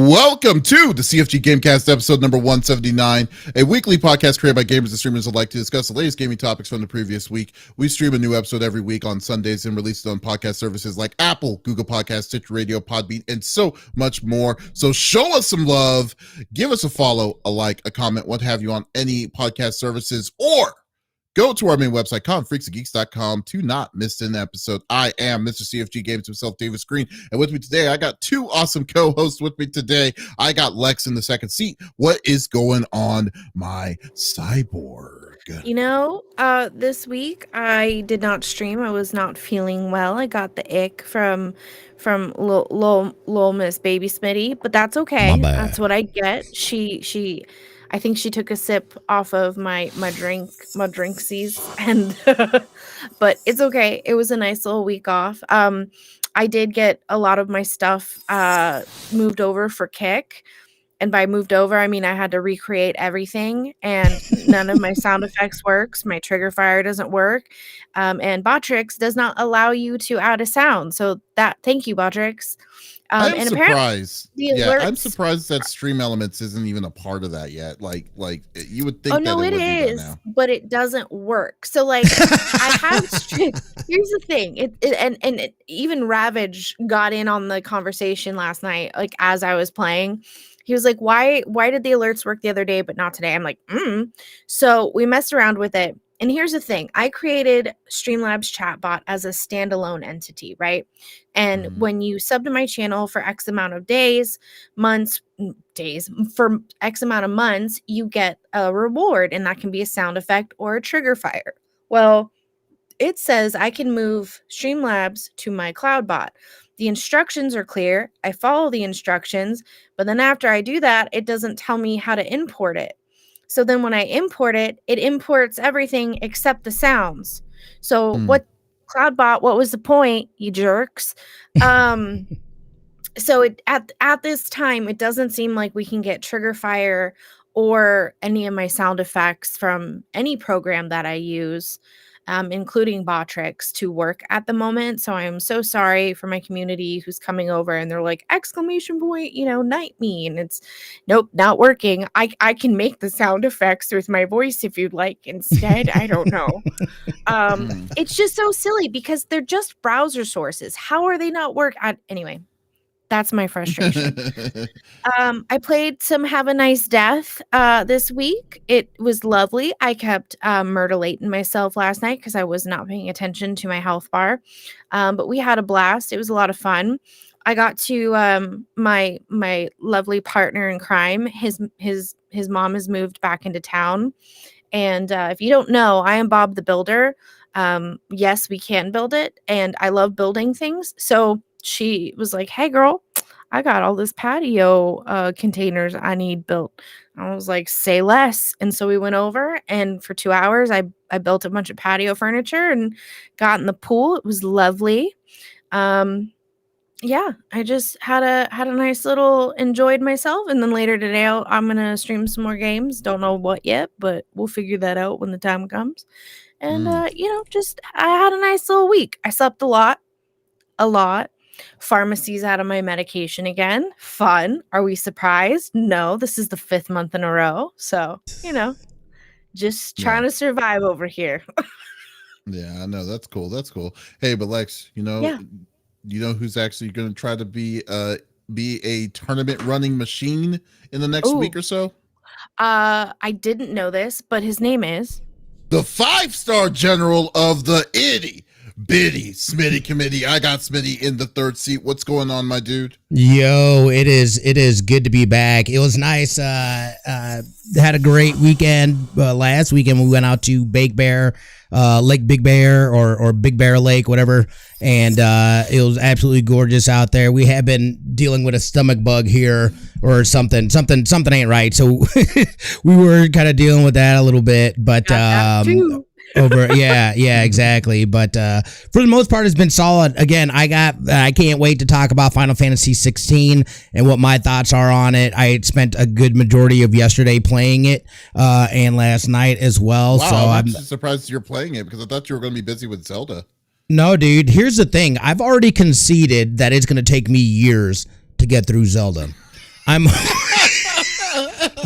Welcome to the CFG Gamecast episode number 179, a weekly podcast created by gamers and streamers who like to discuss the latest gaming topics from the previous week. We stream a new episode every week on Sundays and release it on podcast services like Apple, Google Podcasts, Stitcher Radio, Podbean, and so much more. So show us some love, give us a follow, a like, a comment, what have you on any podcast services, or go to our main website, freaksandgeeks.com, to not miss an episode. I am Mr. CFG Games himself, Davis Green, and with me today, I got two awesome co-hosts with me today. I got Lex in the second seat. What is going on, my cyborg? You know, this week I did not stream. I was not feeling well. I got the ick from Lil Miss Baby Smitty, but that's okay. That's what I get. I think she took a sip off of my drinksies, and but it's okay. It was a nice little week off. I did get a lot of my stuff moved over for Kick, and by moved over, I mean I had to recreate everything, and none of my sound effects works. My trigger fire doesn't work, and Botrix does not allow you to add a sound. So thank you, Botrix. I'm surprised. I'm surprised that Stream Elements isn't even a part of that yet. Like you would think. Oh no, it is, but it doesn't work. So like, I have. Here's the thing. Even Ravage got in on the conversation last night. Like as I was playing, he was like, "Why did the alerts work the other day but not today?" I'm like, So we messed around with it. And here's the thing. I created Streamlabs chatbot as a standalone entity, right? And when you sub to my channel for X amount of for X amount of months, you get a reward, and that can be a sound effect or a trigger fire. Well, it says I can move Streamlabs to my cloudbot. The instructions are clear. I follow the instructions, but then after I do that, it doesn't tell me how to import it. So then when I import it, it imports everything except the sounds. So what was the point, you jerks? So at this time, it doesn't seem like we can get trigger fire or any of my sound effects from any program that I use, including Botrix, to work at the moment. So I'm so sorry for my community who's coming over and they're like, ! Night me. And it's nope, not working. I can make the sound effects with my voice if you'd like instead. I don't know. It's just so silly because they're just browser sources. How are they not anyway? That's my frustration. I played some Have a Nice Death this week. It was lovely. I kept murderlating myself last night because I was not paying attention to my health bar. But we had a blast. It was a lot of fun. I got to my lovely partner in crime. His mom has moved back into town. And if you don't know, I am Bob the Builder. Yes, we can build it. And I love building things. So she was like, "Hey girl, I got all this patio containers I need built." I was like, "Say less." And so we went over, and for 2 hours I built a bunch of patio furniture and got in the pool. It was lovely. Yeah, I just had a nice little enjoyed myself. And then later today I'm gonna stream some more games. Don't know what yet, but we'll figure that out when the time comes. And just I had a nice little week. I slept a lot. Pharmacy's out of my medication again. Fun. Are we surprised? No, this is the 5th month in a row. So, just trying to survive over here. Yeah, I know. That's cool. Hey, but Lex, you know who's actually going to try to be a tournament running machine in the next week or so? I didn't know this, but his name is the 5-star general of the itty bitty Smitty committee. I got Smitty in the 3rd seat. What's going on, my dude? Yo, it is good to be back. It was nice. Had a great weekend last weekend. We went out to Lake Big Bear or Big Bear Lake, whatever, and it was absolutely gorgeous out there. We have been dealing with a stomach bug here or something ain't right, so we were kind of dealing with that a little bit, but exactly. But for the most part, it's been solid. Again, I can't wait to talk about Final Fantasy 16 and what my thoughts are on it. I spent a good majority of yesterday playing it and last night as well. Wow, so I'm surprised you're playing it because I thought you were going to be busy with Zelda. No, dude. Here's the thing. I've already conceded that it's going to take me years to get through Zelda. I'm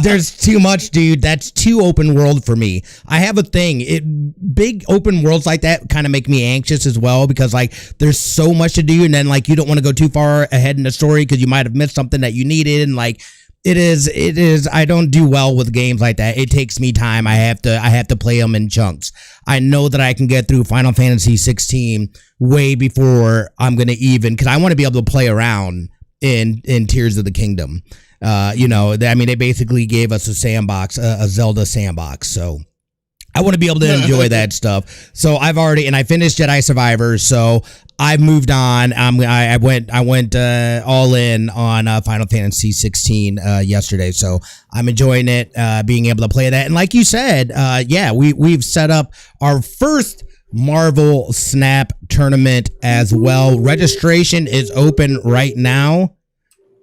there's too much, dude. That's too open world for me. I have a thing. Big open worlds like that kind of make me anxious as well, because like there's so much to do, and then like you don't want to go too far ahead in the story because you might have missed something that you needed, and like it is I don't do well with games like that. It takes me time. I have to play them in chunks. I know that I can get through Final Fantasy 16 way before I'm gonna even, because I want to be able to play around in Tears of the Kingdom. They basically gave us a sandbox, a Zelda sandbox. So I want to be able to enjoy that stuff. So I finished Jedi Survivor. So I've moved on. I went all in on Final Fantasy 16 yesterday. So I'm enjoying it, being able to play that. And like you said, we've set up our first Marvel Snap tournament as well. Registration is open right now.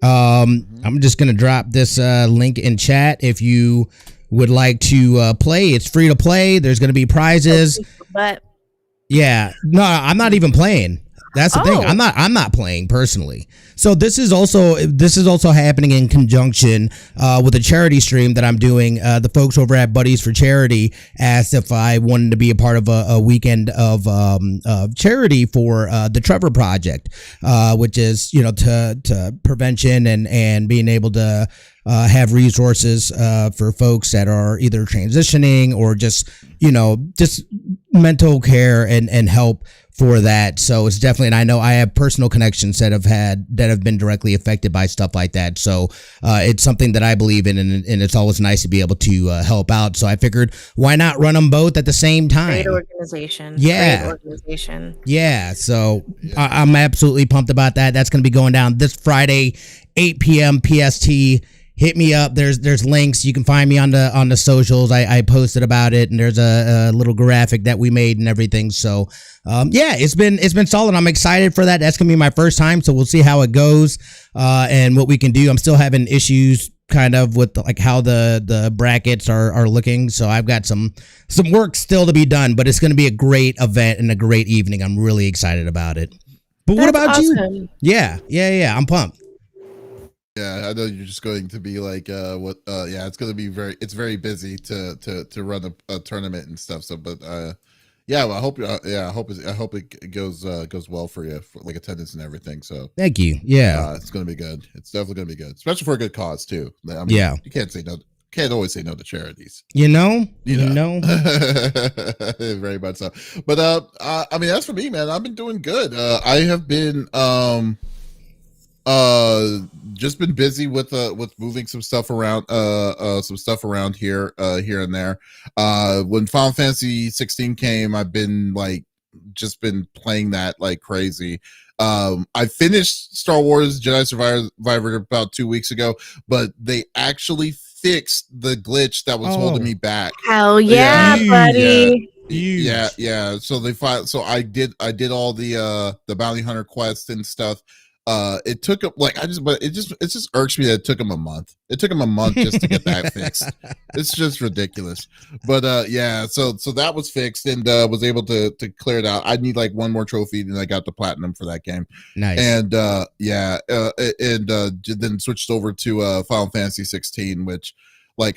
I'm just gonna drop this link in chat if you would like to play. It's free to play. There's gonna be prizes. But yeah, no, I'm not even playing. That's the thing. I'm not playing personally. So this is also happening in conjunction with a charity stream that I'm doing. The folks over at Buddies for Charity asked if I wanted to be a part of a weekend of charity for the Trevor Project, which is to prevention and being able to have resources for folks that are either transitioning or just mental care and help for that. So it's definitely, and I know I have personal connections that have been directly affected by stuff like that. So it's something that I believe in, and it's always nice to be able to help out. So I figured, why not run them both at the same time? Great organization. Yeah. Great organization. Yeah. So I'm absolutely pumped about that. That's going to be going down this Friday, 8 p.m. PST. Hit me up. There's links. You can find me on the socials. I posted about it, and there's a little graphic that we made and everything. So it's been solid. I'm excited for that. That's gonna be my first time, so we'll see how it goes and what we can do. I'm still having issues kind of with like how the brackets are looking. So I've got some work still to be done, but it's gonna be a great event and a great evening. I'm really excited about it. But what about awesome. you? Yeah. I'm pumped. Yeah, I know you're just going to be like, it's going to be very busy to run a tournament and stuff. So, but I hope it goes well for you, for like attendance and everything. So thank you. Yeah, it's going to be good. It's definitely going to be good, especially for a good cause too. I mean, you can't say no. Can't always say no to charities. You know. Very much so. But as for me, man, I've been doing good. I have been just been busy with moving some stuff around here and there. When Final Fantasy 16 came, I've been just been playing that like crazy. I finished Star Wars Jedi Survivor about 2 weeks ago, but they actually fixed the glitch that was holding me back. Hell yeah, buddy. Yeah. So I did all the bounty hunter quests and stuff. It took him it just irks me that it took him a month. It took him a month just to get that fixed. It's just ridiculous. But so that was fixed and was able to clear it out. I need like one more trophy and I got the platinum for that game. Nice. And then switched over to Final Fantasy 16, which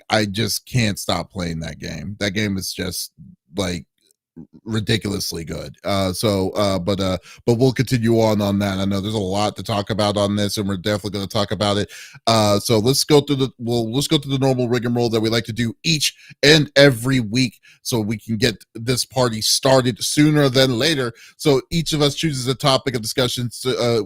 I just can't stop playing that game. That game is just ridiculously good. But we'll continue on that. I know there's a lot to talk about on this, and we're definitely going to talk about it. So let's go through the normal rigmarole that we like to do each and every week, so we can get this party started sooner than later. So each of us chooses a topic of discussion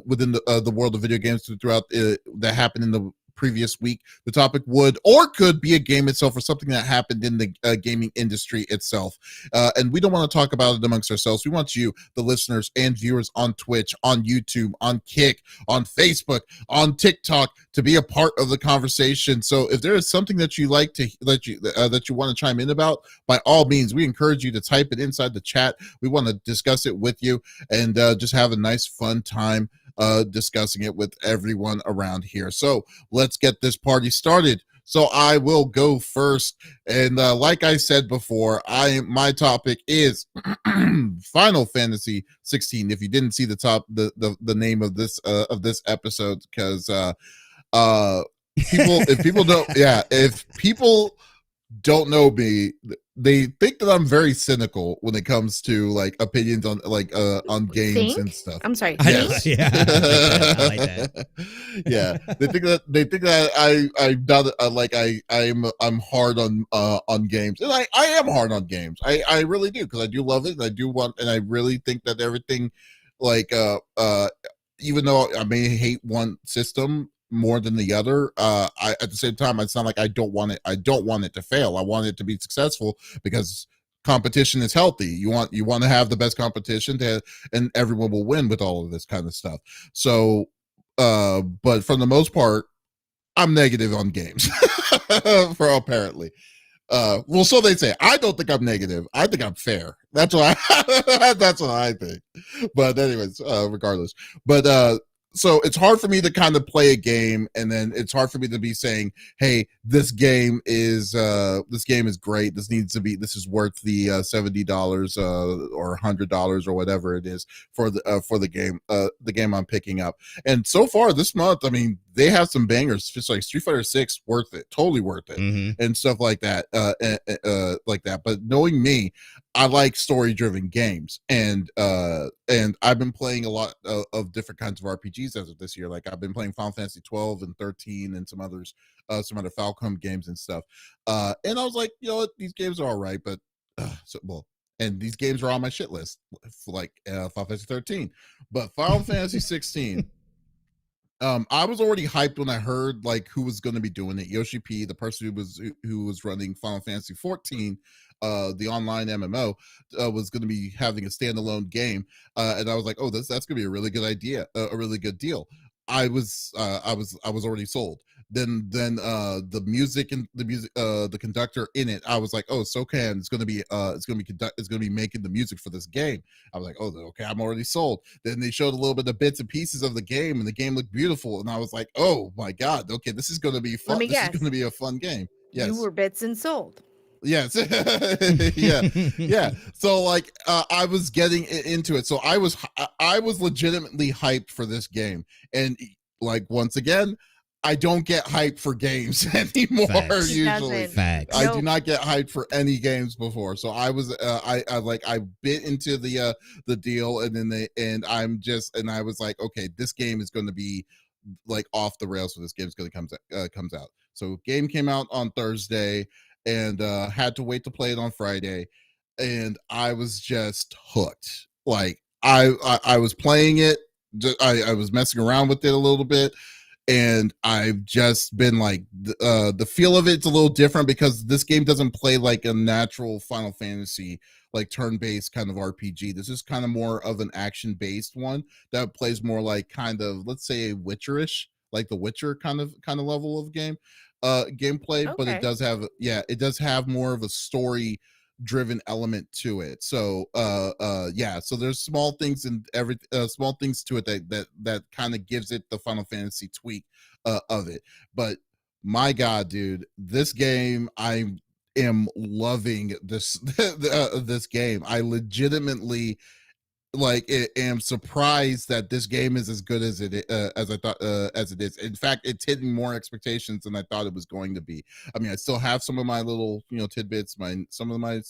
within the world of video games throughout that happened in the previous week. The topic would or could be a game itself or something that happened in the gaming industry itself. And we don't want to talk about it amongst ourselves. We want you, the listeners and viewers on Twitch, on YouTube, on Kick, on Facebook, on TikTok, to be a part of the conversation. So if there is something that you like to that you want to chime in about, by all means, we encourage you to type it inside the chat. We want to discuss it with you and just have a nice fun time discussing it with everyone around here. So let's get this party started. So I will go first, and like I said before, my topic is Final Fantasy 16. If you didn't see the name of this episode, because if people don't know me, they think that I'm very cynical when it comes to like opinions on games and Think? stuff. I'm sorry. Yes. Think? Yeah, I like that. Yeah, they think that I'm not I'm hard on games, and I am hard on games. I really do, because I do love it, and I do want, and I really think that everything, like even though I may hate one system more than the other, I at the same time, it's not like I don't want it to fail. I want it to be successful, because competition is healthy. You want to have the best competition and everyone will win with all of this kind of stuff. So but for the most part, I'm negative on games. For apparently. Well, so they say. I don't think I'm negative. I think I'm fair. That's what that's what I think. But anyways, regardless. But so it's hard for me to kind of play a game, and then it's hard for me to be saying, hey, this game is great. This is worth the $70 or $100 or whatever it is for the game I'm picking up. And so far this month, I mean, they have some bangers, just like Street Fighter 6, worth it, totally worth it. Mm-hmm. And stuff like that, like that. But knowing me, I like story-driven games, and I've been playing a lot of different kinds of RPGs as of this year. Like I've been playing Final Fantasy 12 and 13 and some other Falcom games and stuff. And I was like, you know what, these games are all right, but and these games are on my shit list, like Final Fantasy 13, but Final Fantasy 16. I was already hyped when I heard like who was going to be doing it. Yoshi P, the person who was running Final Fantasy 14, the online MMO, was going to be having a standalone game, and I was like, oh, that's going to be a really good idea, a really good deal. I was already sold. Then the music and the conductor in it, I was like, oh, SOCAN is going to be making the music for this game. I was like, oh, okay, I'm already sold. Then they showed a little bit of bits and pieces of the game, and the game looked beautiful, and I was like, oh my god, okay, this is going to be fun. This is going to be a fun game. Yes. You were bits and sold. Yes. Yeah. So like I was getting into it. So I was legitimately hyped for this game. And like once again, I don't get hyped for games anymore. Facts. Usually. Facts. I do not get hyped for any games before. So I was I bit into the deal, and then I was like, okay, this game is going to be like off the rails, so this game's going to comes out. So game came out on Thursday, and had to wait to play it on Friday, and I was just hooked. Like I was playing it, I was messing around with it a little bit, and I've just been like, the feel of it's a little different, because this game doesn't play like a natural Final Fantasy, like turn-based kind of RPG. This is kind of more of an action-based one that plays more like kind of, let's say, Witcherish, like the Witcher kind of level of gameplay. But it does have more of a story driven element to it. So so there's small things in small things to it that kind of gives it the Final Fantasy tweak of it. But my god, dude, this game, I am loving this this game. I legitimately am surprised that this game is as good as as I thought as it is. In fact, it's hitting more expectations than I thought it was going to be. I mean, I still have some of my little tidbits, some of my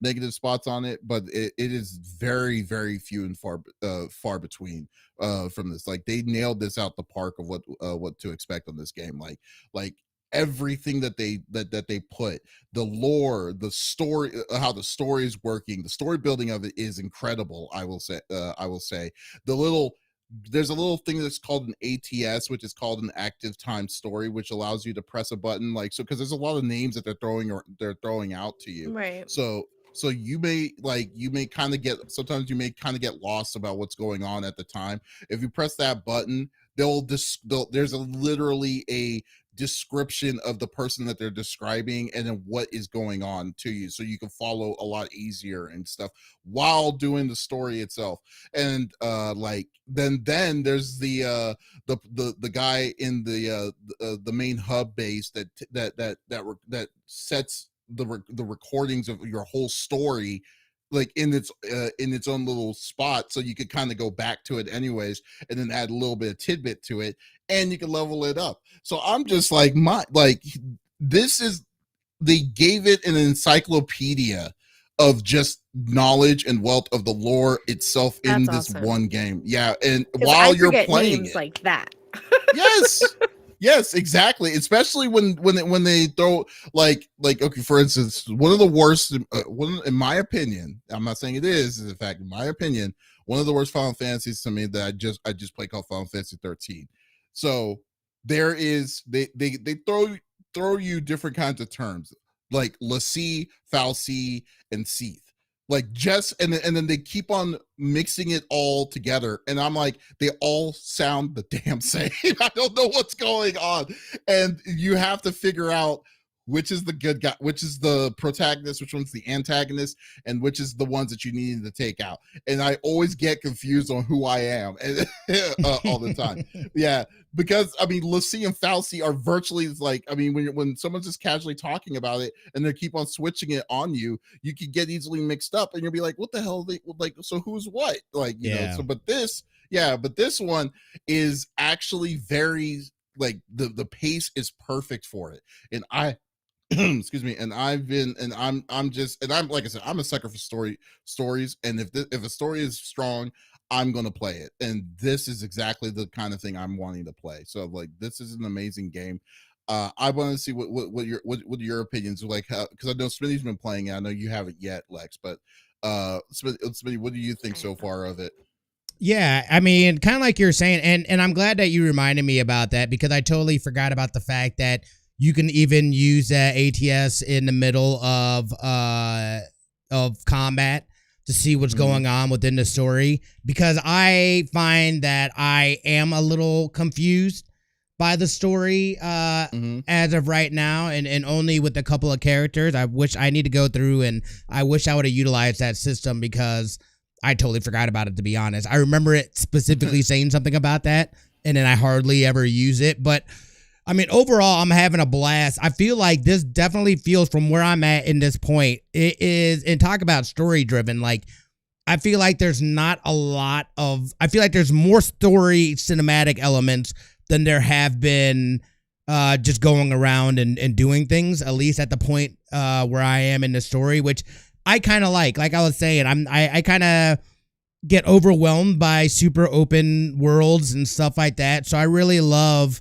negative spots on it, but it is very, very few and far between from this. Like, they nailed this out the park of what to expect on this game. Like everything that they put, the lore, the story, how the story is working, the story building of it is incredible. I will say there's a little thing that's called an ATS, which is called an active time story, which allows you to press a button, like, so, because there's a lot of names that they're throwing out to you, right? So you may kind of get lost about what's going on at the time. If you press that button, there's literally a description of the person that they're describing, and then what is going on to you, so you can follow a lot easier and stuff while doing the story itself. And then there's the guy in the main hub base that sets the recordings of your whole story like in its own little spot, so you could kind of go back to it anyways, and then add a little bit of tidbit to it, and you can level it up. So I'm just like, this is, they gave it an encyclopedia of just knowledge and wealth of the lore itself in That's this awesome. one game. Yeah, and 'Cause while I you're forget playing names it, like that. yes, exactly. Especially when they throw like okay, for instance, one of the worst, in my opinion, I'm not saying it is in fact, in my opinion, one of the worst Final Fantasies to me that I just play called Final Fantasy 13. So there is, they throw you different kinds of terms like Lassie, Fal'Cie, and Seath. Like just and then they keep on mixing it all together, and I'm like, they all sound the damn same. I don't know what's going on, and you have to figure out which is the good guy, which is the protagonist, which one's the antagonist, and which is the ones that you need to take out. And I always get confused on who I am all the time. Yeah, because I mean, Lassie and Fal'Cie are virtually like, I mean, when someone's just casually talking about it and they keep on switching it on you, you can get easily mixed up, and you'll be like, what the hell? Like, so who's what? Like, you know. So, but this one is actually very, like, the pace is perfect for it, and excuse me, and I'm just, and I'm, like I said, I'm a sucker for stories, and if a story is strong, I'm gonna play it, and this is exactly the kind of thing I'm wanting to play. So like, this is an amazing game. I want to see what your opinions are, like, because I know Smitty's been playing it. I know you haven't yet, Lex, but Smitty, what do you think so far of it? Yeah, I mean, kind of like you're saying, and I'm glad that you reminded me about that, because I totally forgot about the fact that you can even use ATS in the middle of combat to see what's going on within the story, because I find that I am a little confused by the story as of right now, and only with a couple of characters. I wish I need to go through, and I wish I would have utilized that system, because I totally forgot about it, to be honest. I remember it specifically saying something about that, and then I hardly ever use it. But I mean, overall, I'm having a blast. I feel like this definitely feels, from where I'm at in this point, it is, and talk about story driven. Like, I feel like there's not a lot of, I feel like there's more story cinematic elements than there have been just going around and doing things, at least at the point where I am in the story, which I kind of like I was saying, I kind of get overwhelmed by super open worlds and stuff like that. So I really love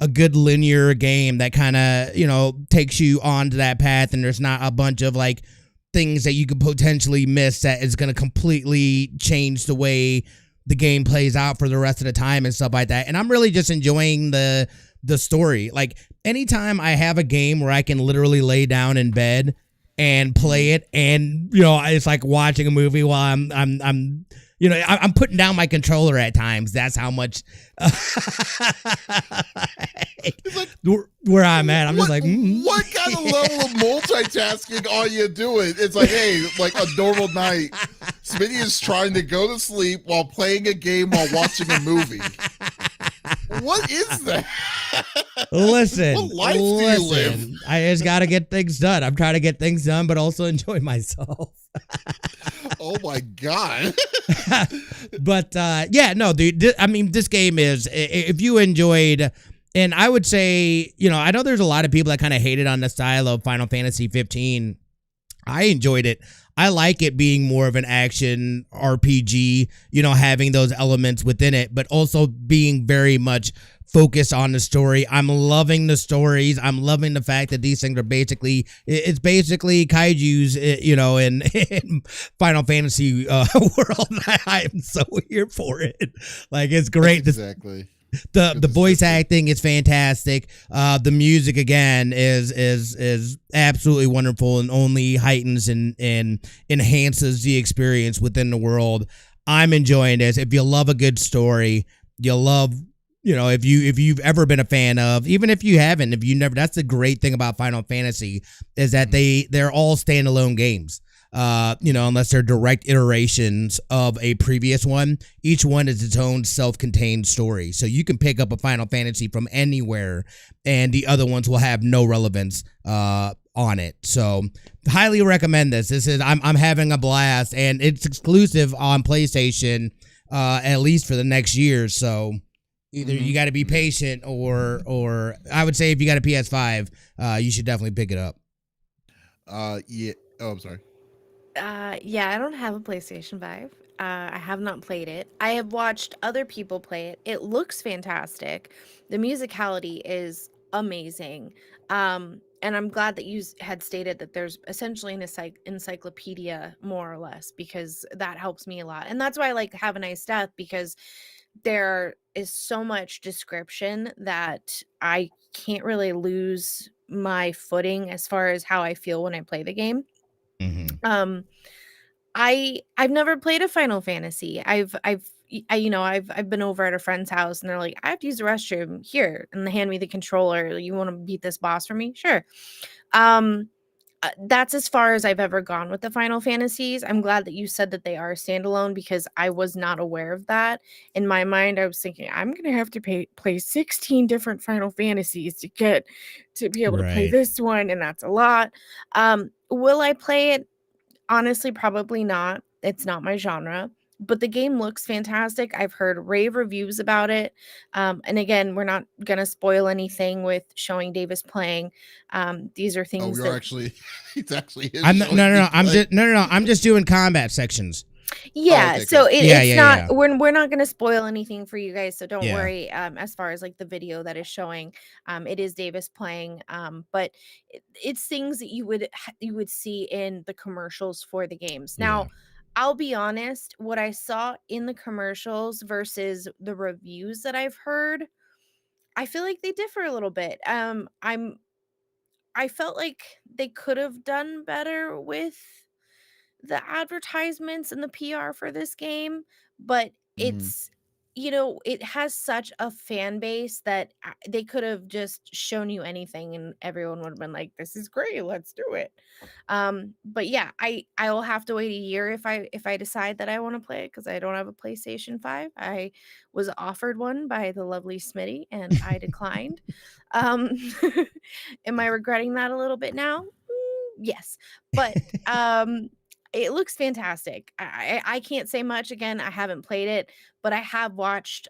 a good linear game that kind of, you know, takes you onto that path, and there's not a bunch of like things that you could potentially miss that is going to completely change the way the game plays out for the rest of the time and stuff like that. And I'm really just enjoying the story. Like, anytime I have a game where I can literally lay down in bed and play it, and, you know, it's like watching a movie while I'm you know, I'm putting down my controller at times. That's how much like, where I'm at. I'm just like, what kind of level of multitasking are you doing? It's like, hey, like a normal night, Smitty is trying to go to sleep while playing a game while watching a movie. What is that? Listen, what life do you live? I just got to get things done. I'm trying to get things done, but also enjoy myself. Oh my God. But yeah, no, dude, I mean, this game is, if you enjoyed, and I would say, you know, I know there's a lot of people that kind of hated on the style of Final Fantasy 15. I enjoyed it. I like it being more of an action RPG, you know, having those elements within it, but also being very much focused on the story. I'm loving the stories. I'm loving the fact that these things are basically, it's basically kaijus, you know, in Final Fantasy world. I am so here for it. Like, it's great. Exactly. The voice acting is fantastic. The music, again, is absolutely wonderful, and only heightens and enhances the experience within the world. I'm enjoying this. If you love a good story, you'll love, you know, if you've ever been a fan of, even if you haven't, if you never, that's the great thing about Final Fantasy, is that they're all standalone games. unless they're direct iterations of a previous one. Each one is its own self-contained story. So you can pick up a Final Fantasy from anywhere, and the other ones will have no relevance on it. So highly recommend this. I'm having a blast, and it's exclusive on PlayStation at least for the next year. So either you got to be patient, or I would say if you got a PS5, you should definitely pick it up. Yeah. Oh, I'm sorry. Yeah, I don't have a PlayStation 5. I have not played it. I have watched other people play it. It looks fantastic. The musicality is amazing. And I'm glad that you had stated that there's essentially an encyclopedia, more or less, because that helps me a lot. And that's why I like Have a Nice Death, because there is so much description that I can't really lose my footing as far as how I feel when I play the game. Mm-hmm. I've never played a Final Fantasy. I've been over at a friend's house and they're like, I have to use the restroom here, and they hand me the controller. You want to beat this boss for me? Sure. That's as far as I've ever gone with the Final Fantasies. I'm glad that you said that they are standalone, because I was not aware of that. In my mind, I was thinking I'm gonna have to play 16 different Final Fantasies to be able to play Right. this one, and that's a lot. Will I play it? Honestly, probably not. It's not my genre, but the game looks fantastic. I've heard rave reviews about it. And again, we're not gonna spoil anything with showing Davis playing. These are Oh, things we are that actually. It's actually him I'm not, showing me play. I'm just doing combat sections. yeah, okay, so cool. it's not Yeah. we're not going to spoil anything for you guys, so don't Yeah. worry. As far as like the video that is showing, it is Davis playing, but it's things that you would see in the commercials for the games. Yeah. Now, I'll be honest, what I saw in the commercials versus the reviews that I've heard, I feel like they differ a little bit. I felt like they could have done better with the advertisements and the PR for this game, but Mhm. it has such a fan base that they could have just shown you anything and everyone would have been like, this is great, let's do it. But yeah, I will have to wait a year if I decide that I want to play it, because I don't have a PlayStation 5. I was offered one by the lovely Smitty and I declined. Um, am I regretting that a little bit now? Yes, but it looks fantastic. I can't say much. Again, I haven't played it, but I have watched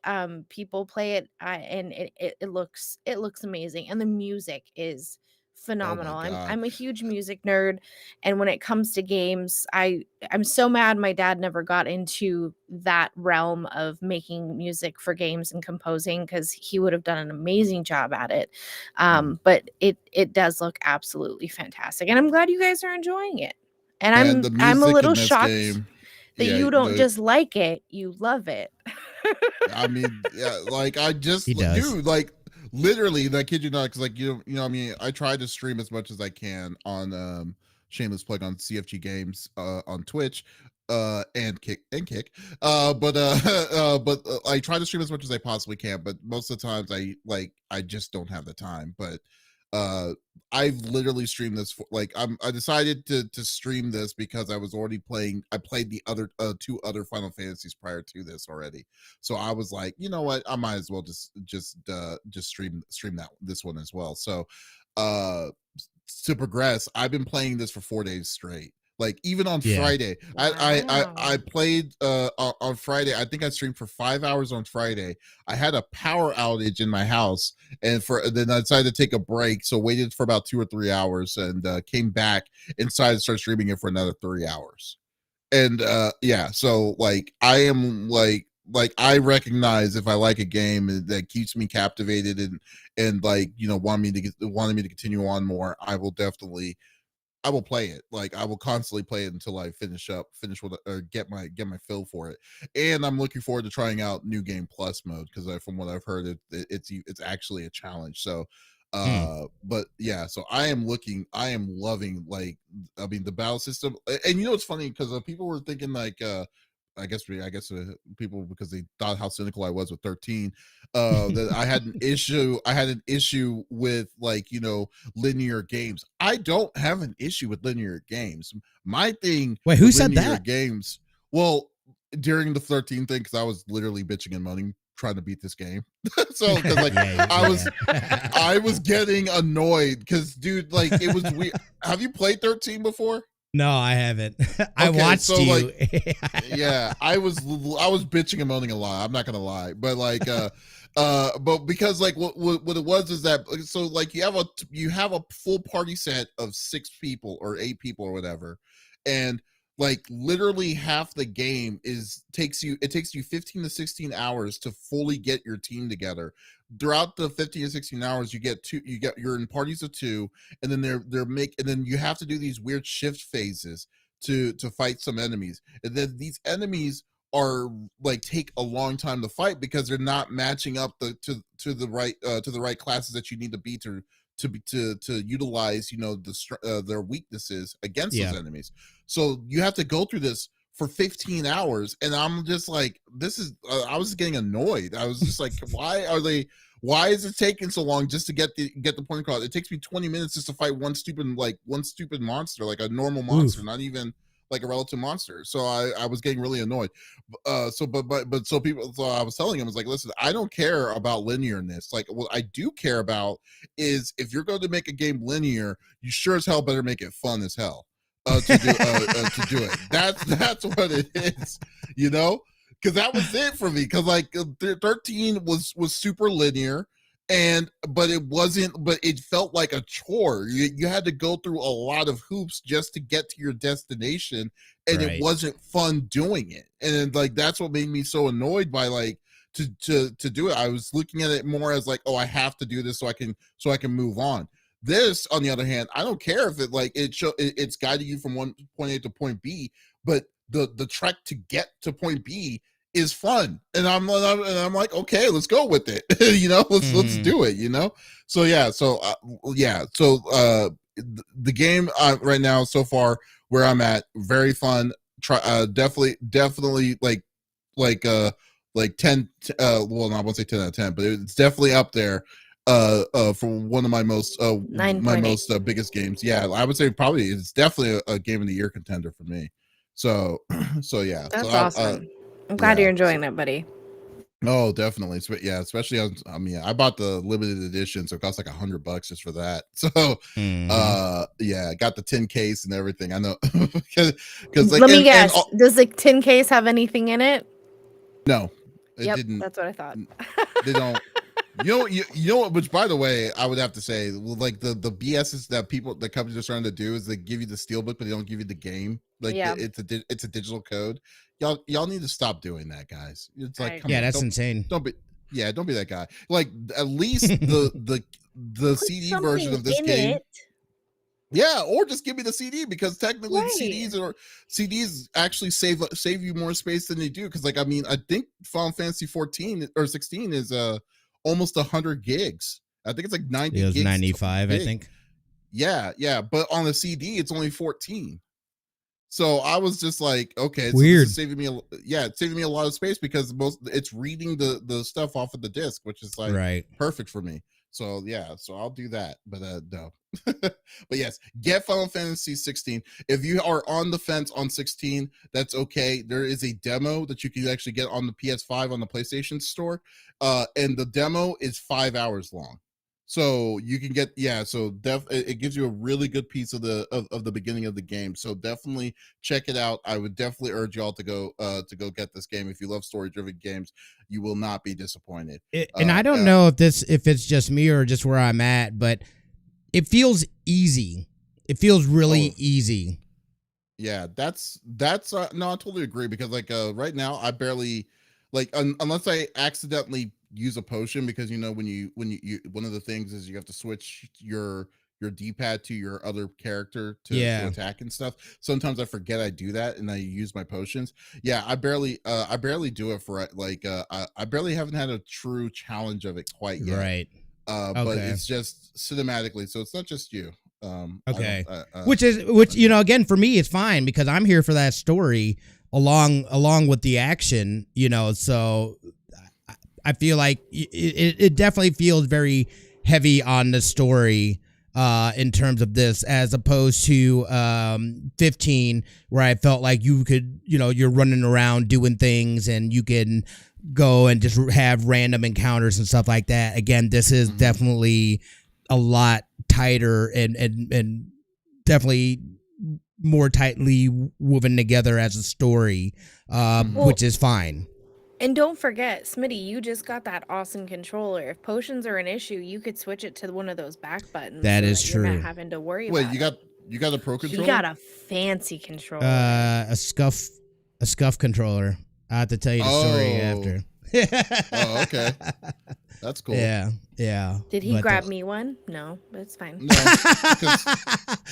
people play it, and it looks amazing, and the music is Oh my phenomenal. god. I'm a huge music nerd, and when it comes to games, I'm so mad my dad never got into that realm of making music for games and composing, because he would have done an amazing job at it. But it does look absolutely fantastic, and I'm glad you guys are enjoying it. And Man, the I'm a music little in this shocked game. that Yeah, you don't just like it, you love it. I mean, yeah, like I just, He does. dude, like literally, I kid you not, because like I mean, I try to stream as much as I can on shameless plug on CFG Games on Twitch, and kick, but I try to stream as much as I possibly can, but most of the times I just don't have the time, but I've literally streamed this for like I decided to stream this because I was already playing. I played the other two other Final Fantasies prior to this already, so I was like, you know what, I might as well just stream that this one as well. So uh to progress, I've been playing this for 4 days straight. Like even on Yeah. Friday, Wow. I played on Friday. I think I streamed for 5 hours on Friday. I had a power outage in my house, and then I decided to take a break. So waited for about 2 or 3 hours, and came back and decided to start streaming it for another 3 hours. And yeah, so like I am like I recognize if I like a game that keeps me captivated and like wanting me to continue on more, I will play it. Like I will constantly play it until I finish with it, or get my fill for it. And I'm looking forward to trying out New Game Plus mode, because from what I've heard, it's actually a challenge. So but yeah, so I am loving, like, I mean, the battle system. And what's funny, because people were thinking like I guess people, because they thought how cynical I was with 13, that I had an issue with, like, you know, linear games. I don't have an issue with linear games. My thing. Wait, who with said linear that? games? Well, during the 13 thing, because I was literally bitching and moaning trying to beat this game. So because like I was getting annoyed because, dude, like, it was weird. Have you played 13 before? No, I haven't. I watched so, you. Like, yeah, I was bitching and moaning a lot. I'm not gonna lie, but like, but because like what it was is that, so like you have a full party set of 6 people or 8 people or whatever, and like literally half the game takes you 15 to 16 hours to fully get your team together. Throughout the 15 to 16 hours, you're in parties of 2, and then and then you have to do these weird shift phases to fight some enemies, and then these enemies are like take a long time to fight because they're not matching up to the right classes that you need to be to utilize, you know, their weaknesses against those enemies. So you have to go through this for 15 hours, and I'm just like, this is I was getting annoyed. I was just like, why is it taking so long just to get the point across? It takes me 20 minutes just to fight one stupid monster, like a normal monster, not even like a relative monster. So I was getting really annoyed. So I was telling him, I was like, listen, I don't care about linearness. Like, what I do care about is, if you're going to make a game linear, you sure as hell better make it fun as hell. To do it. That's what it is, you know, because that was it for me. Because like 13 was super linear, but it felt like a chore. You had to go through a lot of hoops just to get to your destination, and it wasn't fun doing it. And like that's what made me so annoyed by like to do it. I was looking at it more as like, oh, I have to do this so I can move on. This, on the other hand, I don't care if it's guiding you from one point A to point B, but the trek to get to point B is fun, and I'm like, okay, let's go with it. You know, let's do it. You know, so yeah, the game right now so far where I'm at, very fun. Definitely like 10. Well, I won't say 10 out of 10, but it's definitely up there. For one of my most biggest games. Yeah, I would say probably it's definitely a game of the year contender for me. So yeah, that's awesome. I'm glad you're enjoying it, buddy. Oh, definitely. Yeah, especially I bought the limited edition, so it cost like $100 just for that. So yeah, I got the tin case and everything. I know. because like, let me guess, does the tin case have anything in it? No, it didn't. That's what I thought. They don't. You know what? Which, by the way, I would have to say, like the BS's that companies are starting to do is they give you the steelbook, but they don't give you the game. Like it's a digital code. Y'all need to stop doing that, guys. It's like, come on, that's insane. Don't be that guy. Like, at least the CD version of this game. Yeah, or just give me the CD, because technically CDs actually save you more space than they do. Because like, I mean, I think Final Fantasy 14 or 16 is almost 100 gigs. I think it's like 90 gigs. 95, I think. Yeah, but on the CD it's only 14. So I was just like, okay, weird. So this is it's saving me a lot of space, because it's reading the stuff off of the disc, which is like perfect for me. So yeah, so I'll do that. But no. But yes, get Final Fantasy 16. If you are on the fence on 16, that's okay. There is a demo that you can actually get on the PS5 on the PlayStation Store, and the demo is 5 hours long. So you can get it gives you a really good piece of the beginning of the game. So definitely check it out. I would definitely urge y'all to go get this game. If you love story-driven games, you will not be disappointed. And I don't know if it's just me or just where I'm at, but it feels easy. It feels really easy. Yeah, that's no, I totally agree, because like right now I barely, like, unless I accidentally use a potion, because you know when you one of the things is you have to switch your D-pad to your other character to attack and stuff. Sometimes I forget I do that and I use my potions. Yeah, I barely do it for like I barely haven't had a true challenge of it quite yet. Right. But it's just cinematically, so it's not just you. Which you know, again, for me it's fine, because I'm here for that story. along with the action, so I feel like it definitely feels very heavy on the story in terms of this, as opposed to 15, where I felt like you could, you're running around doing things and you can go and just have random encounters and stuff like that. Again, this is definitely a lot tighter and definitely more tightly woven together as a story, which is fine. And don't forget, Smitty, you just got that awesome controller. If potions are an issue, you could switch it to one of those back buttons. That is You're true. not having to worry Wait, about you got a pro controller? He got a fancy controller. A scuff controller. I have to tell you the story after. Oh, okay. That's cool. Yeah. Did he grab me one? No, but it's fine. No,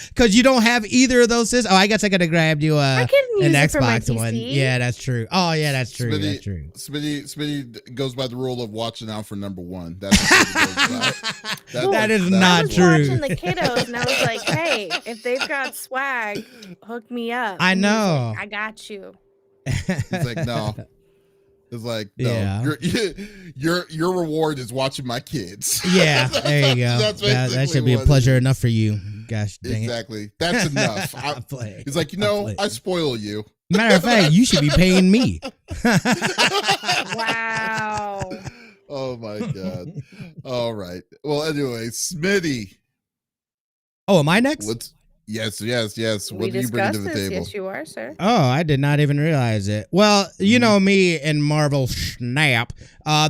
because you don't have either of those systems. Oh, I guess I could have grabbed you an Xbox one. Yeah, that's true. Oh, yeah, that's true. That's true. Smitty goes by the rule of watching out for number one. That's what he goes by. That is not true. I was watching the kiddos, and I was like, hey, if they've got swag, hook me up. I know. Like, I got you. He's like, no. It's like, no, yeah. your reward is watching my kids. Yeah, there you go. That should be a pleasure enough for you. Gosh dang exactly. it. That's enough. He's like, I spoil you. Matter of fact, you should be paying me. Wow. Oh my God. All right. Well, anyway, Smitty. Oh, am I next? Yes. What do you bring to the table? Yes, you are, sir. Oh, I did not even realize it. Well, you know me and Marvel Snap.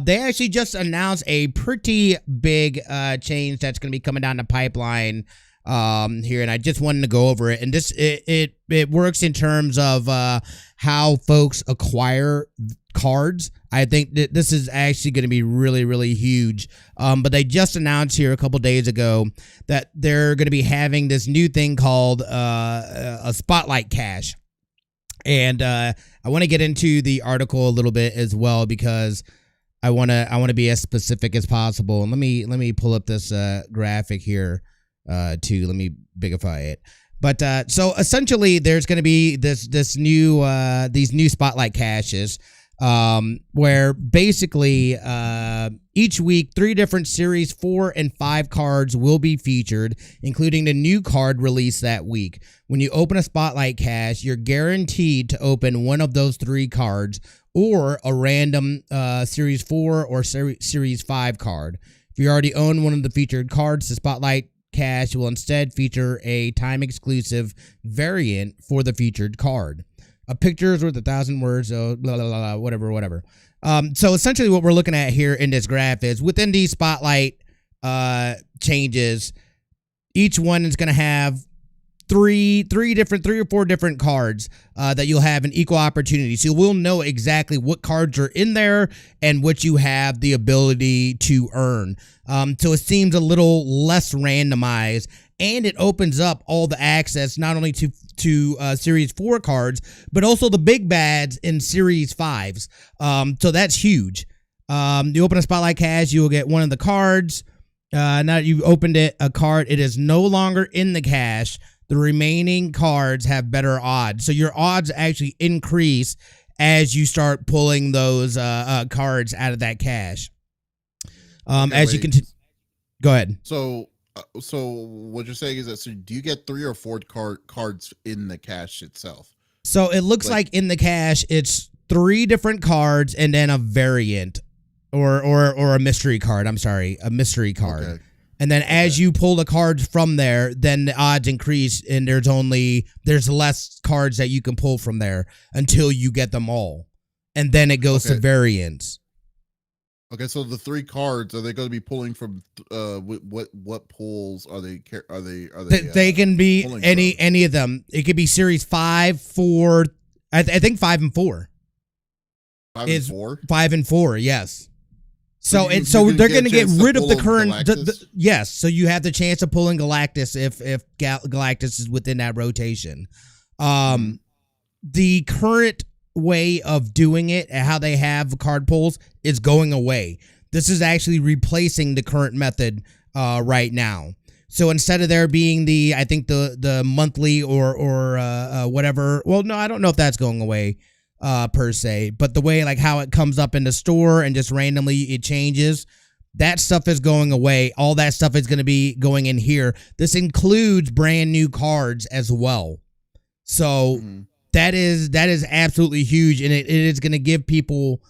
They actually just announced a pretty big change that's going to be coming down the pipeline here, and I just wanted to go over it. And this it works in terms of how folks acquire cards. I think that this is actually going to be really, really huge. But they just announced here a couple days ago that they're going to be having this new thing called a spotlight cache. And I want to get into the article a little bit as well, because I want to be as specific as possible. And let me pull up this graphic here too. Let me bigify it. But so essentially, there's going to be these new spotlight caches. Where basically each week 3 different series 4 and 5 cards will be featured, including the new card released that week. When you open a spotlight cache, you're guaranteed to open one of those 3 cards or a random series 4 or series 5 card. If you already own one of the featured cards, the spotlight cache will instead feature a time exclusive variant for the featured card. A picture is worth 1,000 words, so blah, blah, blah, whatever. So essentially what we're looking at here in this graph is within these spotlight changes, each one is going to have three or four different cards that you'll have an equal opportunity. So we'll know exactly what cards are in there and what you have the ability to earn. So it seems a little less randomized, and it opens up all the access not only to Series 4 cards, but also the big bads in Series 5s. So that's huge. You open a spotlight cache, you will get one of the cards. Now that you've opened a card, it is no longer in the cache. The remaining cards have better odds. So your odds actually increase as you start pulling those cards out of that cache. As you continue. Go ahead. So what you're saying is that, so do you get 3 or 4 cards in the cache itself? So it looks like in the cache, it's 3 different cards and then a variant or a mystery card. I'm sorry, a mystery card. Okay. And then as you pull the cards from there, then the odds increase, and there's less cards that you can pull from there until you get them all. And then it goes to variants. Okay, so the 3 cards, are they going to be pulling from what pools are they? They can be any of them. It could be Series 5, 4. I think 5 and 4. 5 and 4. 5 and 4. Yes. So they're going to get rid of the current. Yes. So you have the chance of pulling Galactus if Galactus is within that rotation. The current way of doing it and how they have card pulls is going away. This is actually replacing the current method right now. So instead of there being the monthly or whatever, well, no, I don't know if that's going away. per se, but the way like how it comes up in the store and just randomly it changes, that stuff is going away. All that stuff is going to be going in here. This includes brand new cards as well. So that is absolutely huge, and it is going to give people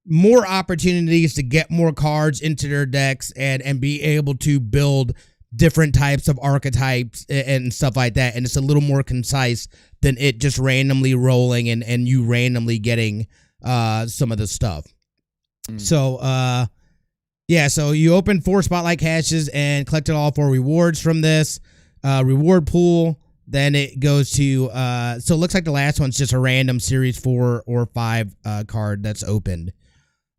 more opportunities to get more cards into their decks and be able to build different types of archetypes and stuff like that. And it's a little more concise than it just randomly rolling and you randomly getting some of the stuff. So yeah, so you open 4 spotlight caches and collected all 4 rewards from this reward pool. Then it goes to so it looks like the last one's just a random series 4 or 5 card that's opened.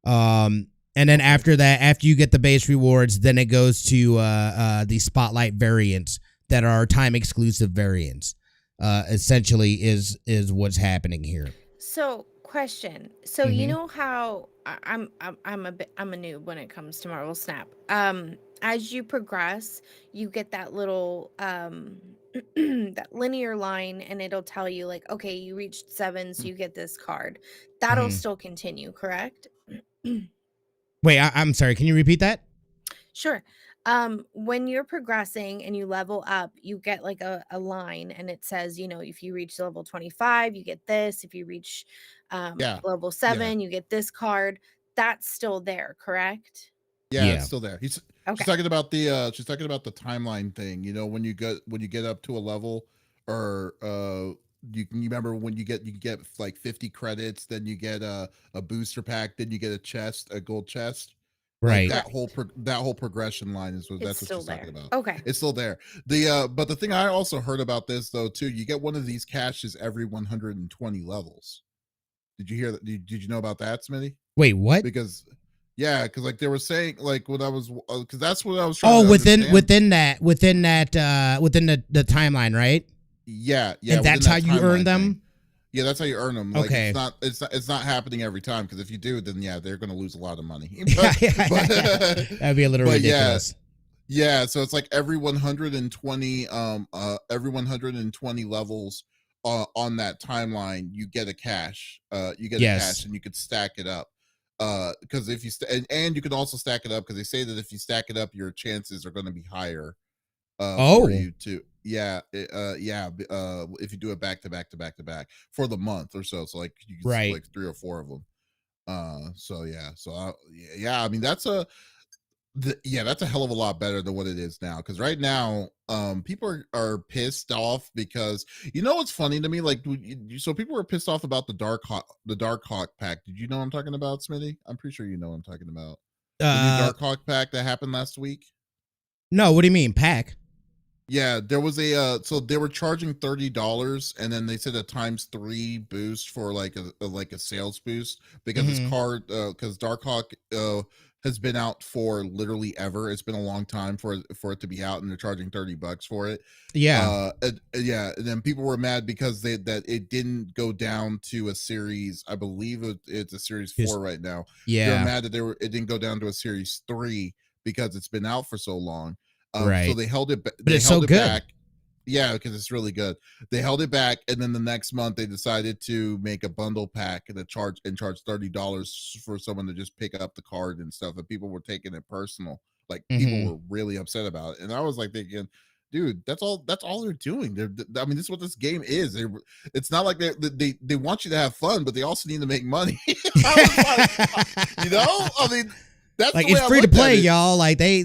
And then after that, after you get the base rewards, then it goes to the spotlight variants that are time exclusive variants. Essentially is what's happening here. So, question. So you know how I'm a noob when it comes to Marvel Snap. As you progress, you get that little that linear line, and it'll tell you like, okay, you reached 7, so you get this card. That'll still continue, correct? Wait, I'm sorry. Can you repeat that? Sure. When you're progressing and you level up, you get like a line, and it says, you know, if you reach level 25, you get this. If you reach level 7, you get this card. That's still there, correct? Yeah, it's still there. She's Okay. talking about the timeline thing. You know, when you get up to a level, or you remember when you get like 50 credits, then you get a booster pack, then you get a gold chest. Right. Like that whole progression line is that's what she's talking about. Okay. It's still there. But the thing I also heard about this though too, you get one of these caches every 120 levels. Did you hear that? Did you know about that, Smitty? Wait, what? Because like they were saying, like when I was, because that's what I was trying. Oh, to within understand. within the timeline, right? Yeah. And that's how you earn them. Thing. Yeah, that's how you earn them. Like, okay. It's not happening every time, because if you do, then they're going to lose a lot of money. That'd be a little ridiculous. Yeah. So it's like every 120 levels on that timeline, you get a cache. You get a cache, and you could stack it up. Because if you and you can also stack it up, because they say that if you stack it up, your chances are going to be higher. For you to if you do it back to back for the month or so, like you can see like 3 or 4 of them. I mean that's a hell of a lot better than what it is now, because right now people are pissed off because, you know what's funny to me, like so people were pissed off about the Dark Hawk pack. Did you know what I'm talking about, Smitty? I'm pretty sure you know what I'm talking about. The new Dark Hawk pack that happened last week. No, what do you mean pack? Yeah, there was so they were charging $30, and then they said a ×3 boost for like a sales boost, because this card, because Dark Hawk has been out for literally ever. It's been a long time for it to be out, and they're charging $30 for it. And then people were mad because that it didn't go down to a series. I believe it's a series 4 right now. They're mad that it didn't go down to a series 3 because it's been out for so long. So they held it. They held it back. Yeah, because it's really good. They held it back, and then the next month they decided to make a bundle pack and charge $30 for someone to just pick up the card and stuff. And people were taking it personal. Like people were really upset about it. And I was like thinking, dude, that's all they're doing. I mean, this is what this game is. It's not like they want you to have fun, but they also need to make money. I was like, I mean. That's like, it's free to play, y'all. Like they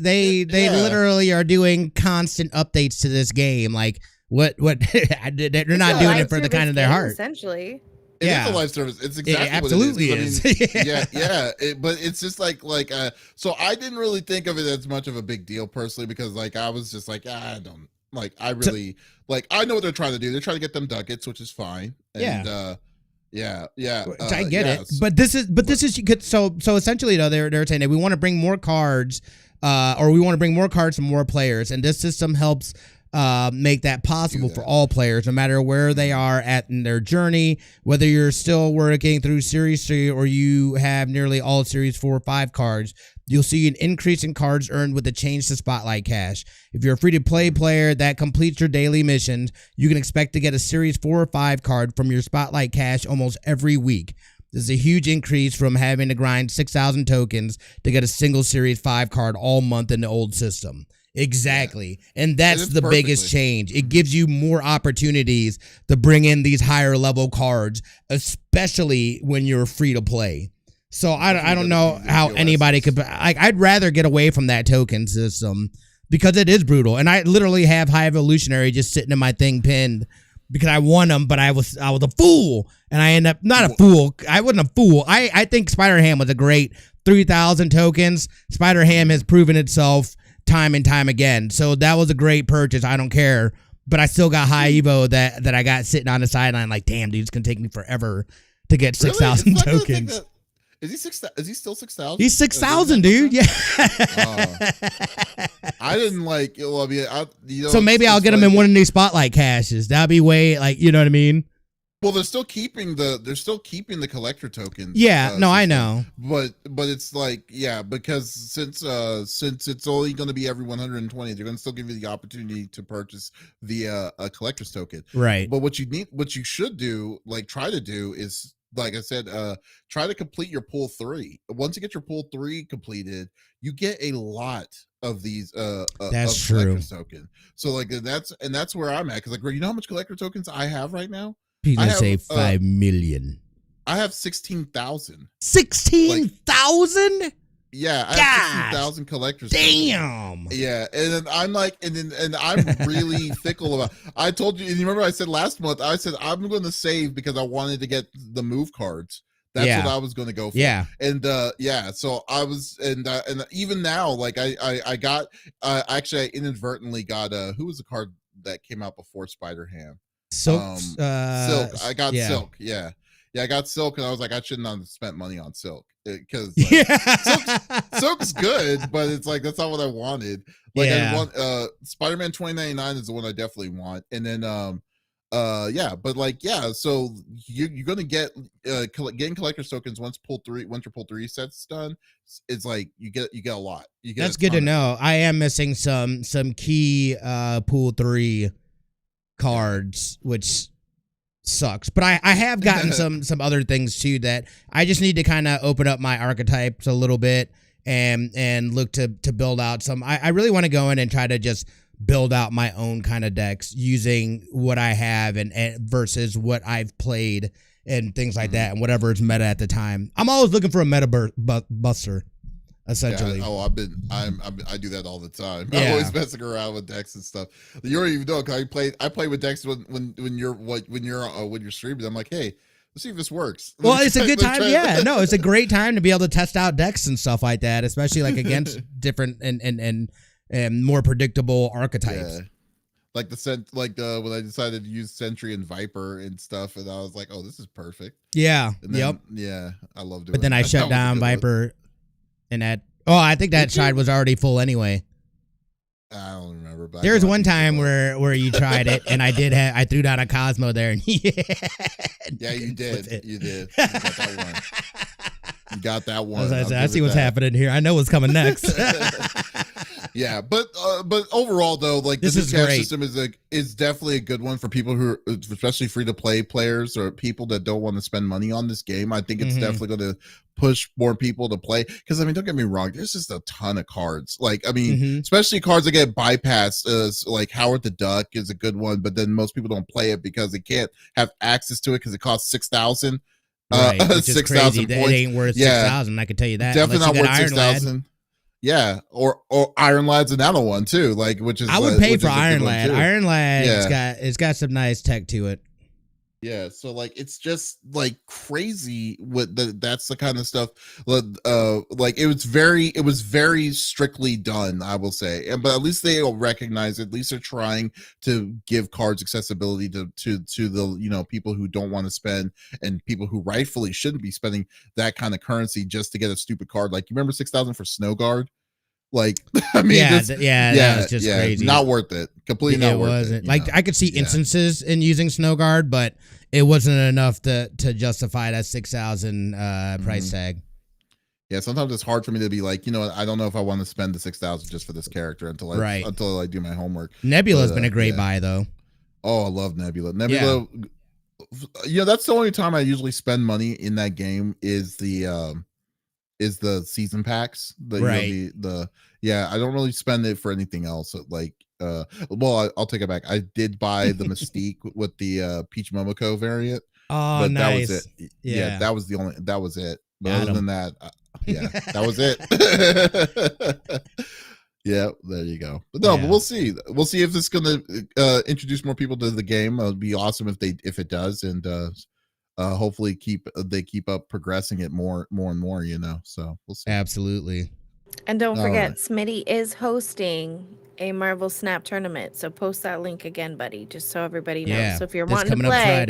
literally are doing constant updates to this game. Like what they're not doing it for the kind of their heart. Essentially, it is a live service. It's exactly it absolutely what it is. is. I mean, but it's just like so I didn't really think of it as much of a big deal personally, because like I was just like, I don't like, I really like, I know what they're trying to do. They're trying to get them ducats, which is fine. And I get it, but this is so essentially though they're saying that we want to bring more cards, or we want to bring more cards to more players, and this system helps make that possible for all players, no matter where they are at in their journey, whether you're still working through Series 3 or you have nearly all Series 4 or 5 cards. You'll see an increase in cards earned with the change to Spotlight Cash. If you're a free-to-play player that completes your daily missions, you can expect to get a Series 4 or 5 card from your Spotlight Cash almost every week. This is a huge increase from having to grind 6,000 tokens to get a single Series 5 card all month in the old system. Exactly. Yeah. And that's the biggest change. It gives you more opportunities to bring in these higher level cards, especially when you're free to play. So I don't know how anybody could, I'd rather get away from that token system because it is brutal. And I literally have High Evolutionary just sitting in my thing pinned because I won them, but I was a fool, and I end up not a fool. I wasn't a fool. I think Spider-Ham was a great 3,000 tokens. Spider-Ham has proven itself time and time again. So that was a great purchase. I don't care, but I still got High Evo that I got sitting on the sideline like, damn, dude, it's gonna take me forever to get 6,000 tokens. Is he still 6,000? He's 6,000, dude. Yeah. I didn't like. Well, I mean, so maybe I'll get him in one of these Spotlight Caches. That'd be way you know what I mean. Well, they're still keeping the collector tokens. Yeah, no, I know. But it's like, yeah, because since it's only going to be every 120, they're going to still give you the opportunity to purchase the a collector's token. Right. But what you should do, try to do is, like I said, try to complete your pool 3. Once you get your pool 3 completed, you get a lot of these that's true. collector's token. So that's where I'm at, because you know how much collector tokens I have right now? People say 5 million. I have 16,000. 16,000? Yeah, I have 16,000 collectors. Damn. Tokens. Yeah, and then I'm I'm really fickle about. I told you, and you remember I said last month, I said I'm going to save because I wanted to get the move cards. That's what I was going to go for. Yeah. And so I was, and even now, I got, actually I inadvertently got who was the card that came out before Spider-Ham? Silk. Silk. I got Silk. Yeah, I got Silk, and I was like, I shouldn't have spent money on Silk because Silk's good, but it's that's not what I wanted. I want Spider-Man 2099 is the one I definitely want, and then so you're gonna get getting collector's tokens once your pool 3 sets done. It's you get a lot. That's good to know. I am missing some key pool 3 cards, which sucks, but I have gotten some other things too that I just need to kind of open up my archetypes a little bit and look to build out some. I really want to go in and try to just build out my own kind of decks using what I have and versus what I've played and things like that, and whatever is meta at the time. I'm always looking for a meta buster. Essentially. Yeah, I do that all the time. Yeah. I'm always messing around with decks and stuff. You don't even know, because I play with decks when you're streaming. I'm like, hey, let's see if this works. Well, it's a good time. Yeah, no, it's a great time to be able to test out decks and stuff like that, especially against different and more predictable archetypes. Yeah. When I decided to use Sentry and Viper and stuff, and I was like, oh, this is perfect. Yeah. And then, yeah, I love doing. But then I shut down Viper. And I think that side was already full anyway. I don't remember. But There's one time where you tried it, and I threw down a Cosmo there, and you did. You did. You got that one. I see what's happening here. I know what's coming next. Yeah, but overall though, this the is cash great. system is definitely a good one for people who are, especially free to play players or people that don't want to spend money on this game. I think it's definitely going to push more people to play, because don't get me wrong, there's just a ton of cards. Especially cards that get bypassed. Like Howard the Duck is a good one, but then most people don't play it because they can't have access to it because it costs 6,000. Right, which is 6,000 crazy. points. It ain't worth 6,000. I can tell you that. Definitely not worth 6,000. Yeah, or Iron Lad's another one too. Which is I would pay for Iron Lad. Iron Lad, yeah. it's got some nice tech to it. Yeah, so it's just crazy what that's the kind of stuff. It was very strictly done, I will say, but at least they'll recognize it. At least they're trying to give cards accessibility to the people who don't want to spend, and people who rightfully shouldn't be spending that kind of currency just to get a stupid card. You remember 6,000 for Snow Guard? Like, I mean, Yeah, this, that was just crazy. not worth it. Completely not worth wasn't. it. Like, I could see instances in using Snow Guard, but it wasn't enough to justify that 6,000 price tag. Yeah, sometimes it's hard for me to be like, I don't know if I want to spend the 6,000 just for this character until I do my homework. Nebula's been a great buy though. Oh, I love Nebula. That's the only time I usually spend money in that game is the season packs. I don't really spend it for anything else. Like, I'll take it back. I did buy the Mystique with the Peach Momoko variant. Oh, but nice. That was it. Yeah, that was it. But Got other him. than that, that was it. Yeah, there you go. But but we'll see. We'll see if it's gonna introduce more people to the game. It'd be awesome if it does, and hopefully they keep up progressing it more and more. So we'll see. Absolutely. And don't forget, Smitty is hosting a Marvel Snap tournament. So post that link again, buddy, just so everybody knows. Yeah, so if you're it's wanting to coming play up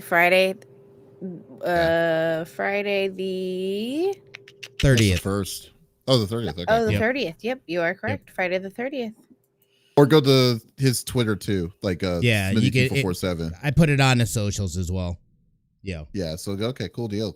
Friday the 30th. First. Oh, the 30th. Okay. Oh, the 30th. Yep, you are correct. Friday the 30th. Or go to his Twitter too, like you get 447. I put it on the socials as well. Yeah. So okay, cool deal.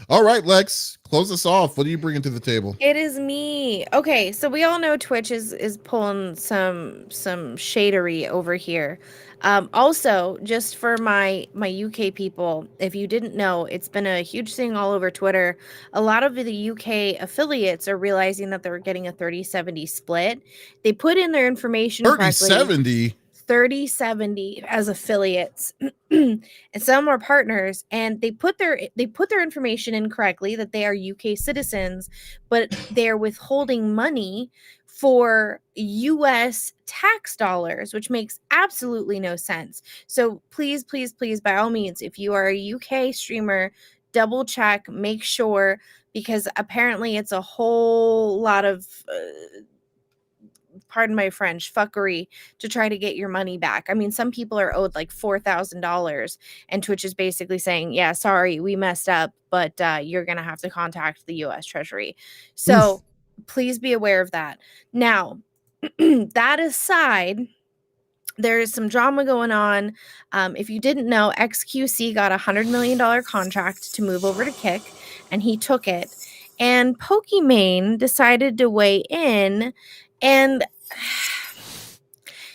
All right, Lex, close us off. What are you bringing to the table? It is me. Okay, so we all know Twitch is pulling some shadery over here. Also, just for my UK people, if you didn't know, it's been a huge thing all over Twitter. A lot of the UK affiliates are realizing that they're getting a 30-70 split. They put in their information 30-70. 30-70 as affiliates and some are partners, and they put their information in correctly that they are UK citizens, but they're withholding money for US tax dollars, which makes absolutely no sense. So please by all means, if you are a UK streamer, double check, make sure, because apparently it's a whole lot of pardon my French, fuckery to try to get your money back. I mean, some people are owed like $4,000, and Twitch is basically saying, yeah, sorry, we messed up, but you're going to have to contact the US Treasury. So please be aware of that. Now, that aside, there is some drama going on. If you didn't know, XQC got a $100 million contract to move over to Kick, and he took it. And Pokimane decided to weigh in. And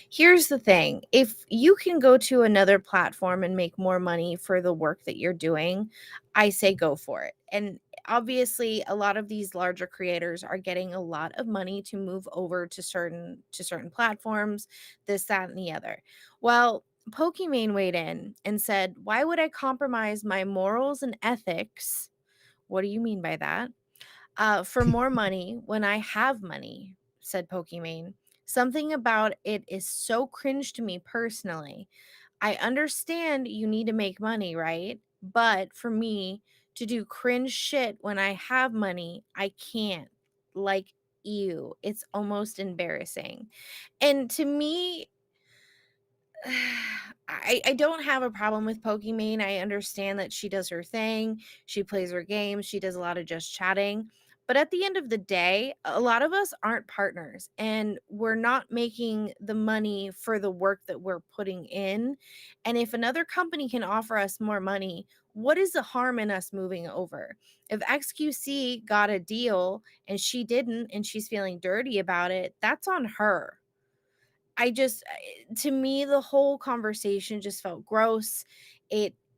here's the thing. If you can go to another platform and make more money for the work that you're doing, I say go for it. And obviously, a lot of these larger creators are getting a lot of money to move over to certain platforms, this, that, and the other. Well, Pokimane weighed in and said, why would I compromise my morals and ethics? What do you mean by that? For more money when I have money, said Pokimane. Something about it is so cringe to me personally. I understand you need to make money, right? But for me to do cringe shit when I have money, I can't. Like, ew, it's almost embarrassing. And to me, I don't have a problem with Pokimane. I understand that she does her thing. She plays her games. She does a lot of just chatting. But at the end of the day, a lot of us aren't partners, and we're not making the money for the work that we're putting in. And if another company can offer us more money, what is the harm in us moving over? If XQC got a deal and she didn't, and she's feeling dirty about it, that's on her. To me, the whole conversation just felt gross.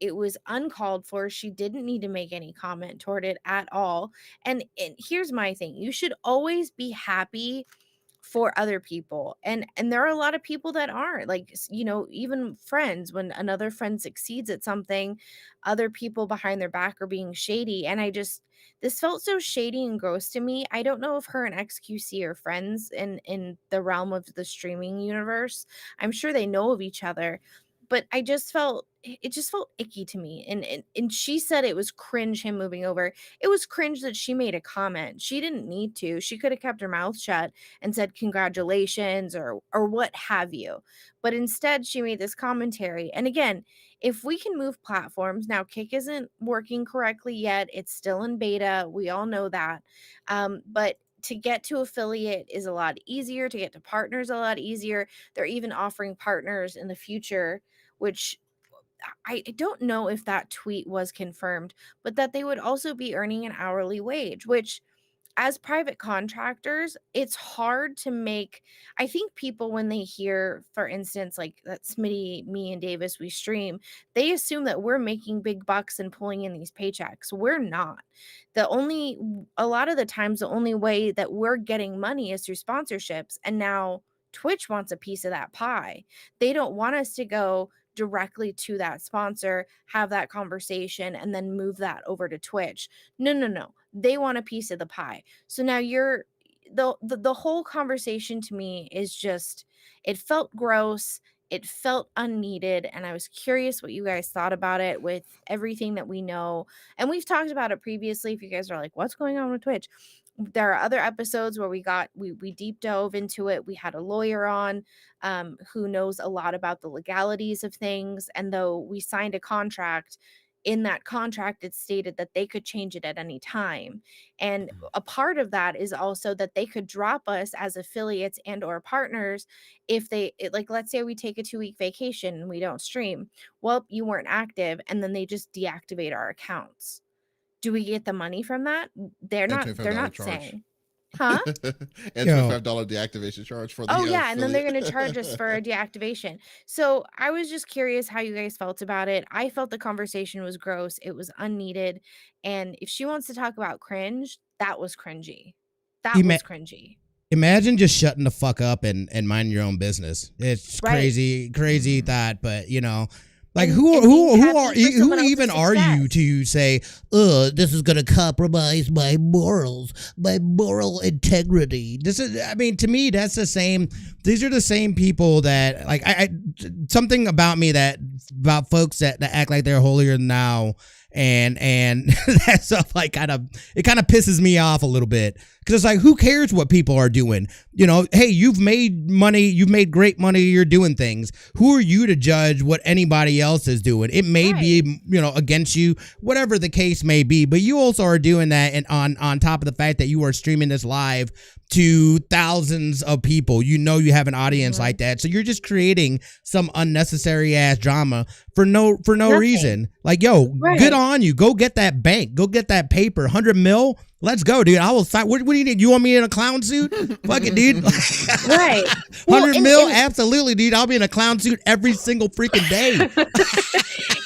It was uncalled for. She didn't need to make any comment toward it at all. And here's my thing. You should always be happy for other people. And there are a lot of people that aren't, like, even friends, when another friend succeeds at something, other people behind their back are being shady. And this felt so shady and gross to me. I don't know if her and XQC are friends in the realm of the streaming universe. I'm sure they know of each other, but it just felt icky to me. And she said it was cringe him moving over. It was cringe that she made a comment. She didn't need to. She could have kept her mouth shut and said congratulations or what have you. But instead she made this commentary. And again, if we can move platforms now, Kick isn't working correctly yet. It's still in beta. We all know that. But to get to affiliate is a lot easier, to get to partners a lot easier. They're even offering partners in the future, which I don't know if that tweet was confirmed, but that they would also be earning an hourly wage, which as private contractors, it's hard to make. I think people, when they hear, for instance, like that Smitty, me, and Davis, we stream, they assume that we're making big bucks and pulling in these paychecks. We're not. A lot of the times, the only way that we're getting money is through sponsorships. And now Twitch wants a piece of that pie. They don't want us to go directly to that sponsor, have that conversation, and then move that over to Twitch. No, no, no. They want a piece of the pie. So now you're the whole conversation to me is just, it felt gross, it felt unneeded, and I was curious what you guys thought about it with everything that we know. And we've talked about it previously. If you guys are like, what's going on with Twitch? There are other episodes where we deep dove into it. We had a lawyer on who knows a lot about the legalities of things. And though we signed a contract, in that contract it stated that they could change it at any time, and a part of that is also that they could drop us as affiliates and or partners if like, let's say we take a 2-week vacation and we don't stream. Well, you weren't active, and then they just deactivate our accounts. Do we get the money from that? They're not charge. saying. Huh? And $25 deactivation charge for the Oh yeah, and then they're affiliate. going to charge us for a deactivation. So I was just curious how you guys felt about it. I felt the conversation was gross. It was unneeded. And if she wants to talk about cringe, that was cringy. That was cringy. Imagine just shutting the fuck up and mind your own business. It's Right. crazy thought, but you know, like And who being happy are for you, someone who even else's are you success. to say, this is gonna compromise my morals, my moral integrity? This is, I mean, to me, that's the same. These are the same people that, like, I something about me about folks that act like they're holier than thou, and that stuff, like, it kind of pisses me off a little bit, because it's like, who cares what people are doing? You know, hey, you've made money, you've made great money, you're doing things. Who are you to judge what anybody else is doing? It may be, you know, against you, whatever the case may be, but you also are doing that, and on top of the fact that you are streaming this live to thousands of people. You know, you have an audience like that, so you're just creating some unnecessary ass drama for no reason. Like, yo, good on you. Go get that bank. Go get that paper. 100 mil. Let's go, dude. I will sign. What do you need? You want me in a clown suit? Fuck it, dude. Right. 100 mil? Absolutely, dude. I'll be in a clown suit every single freaking day.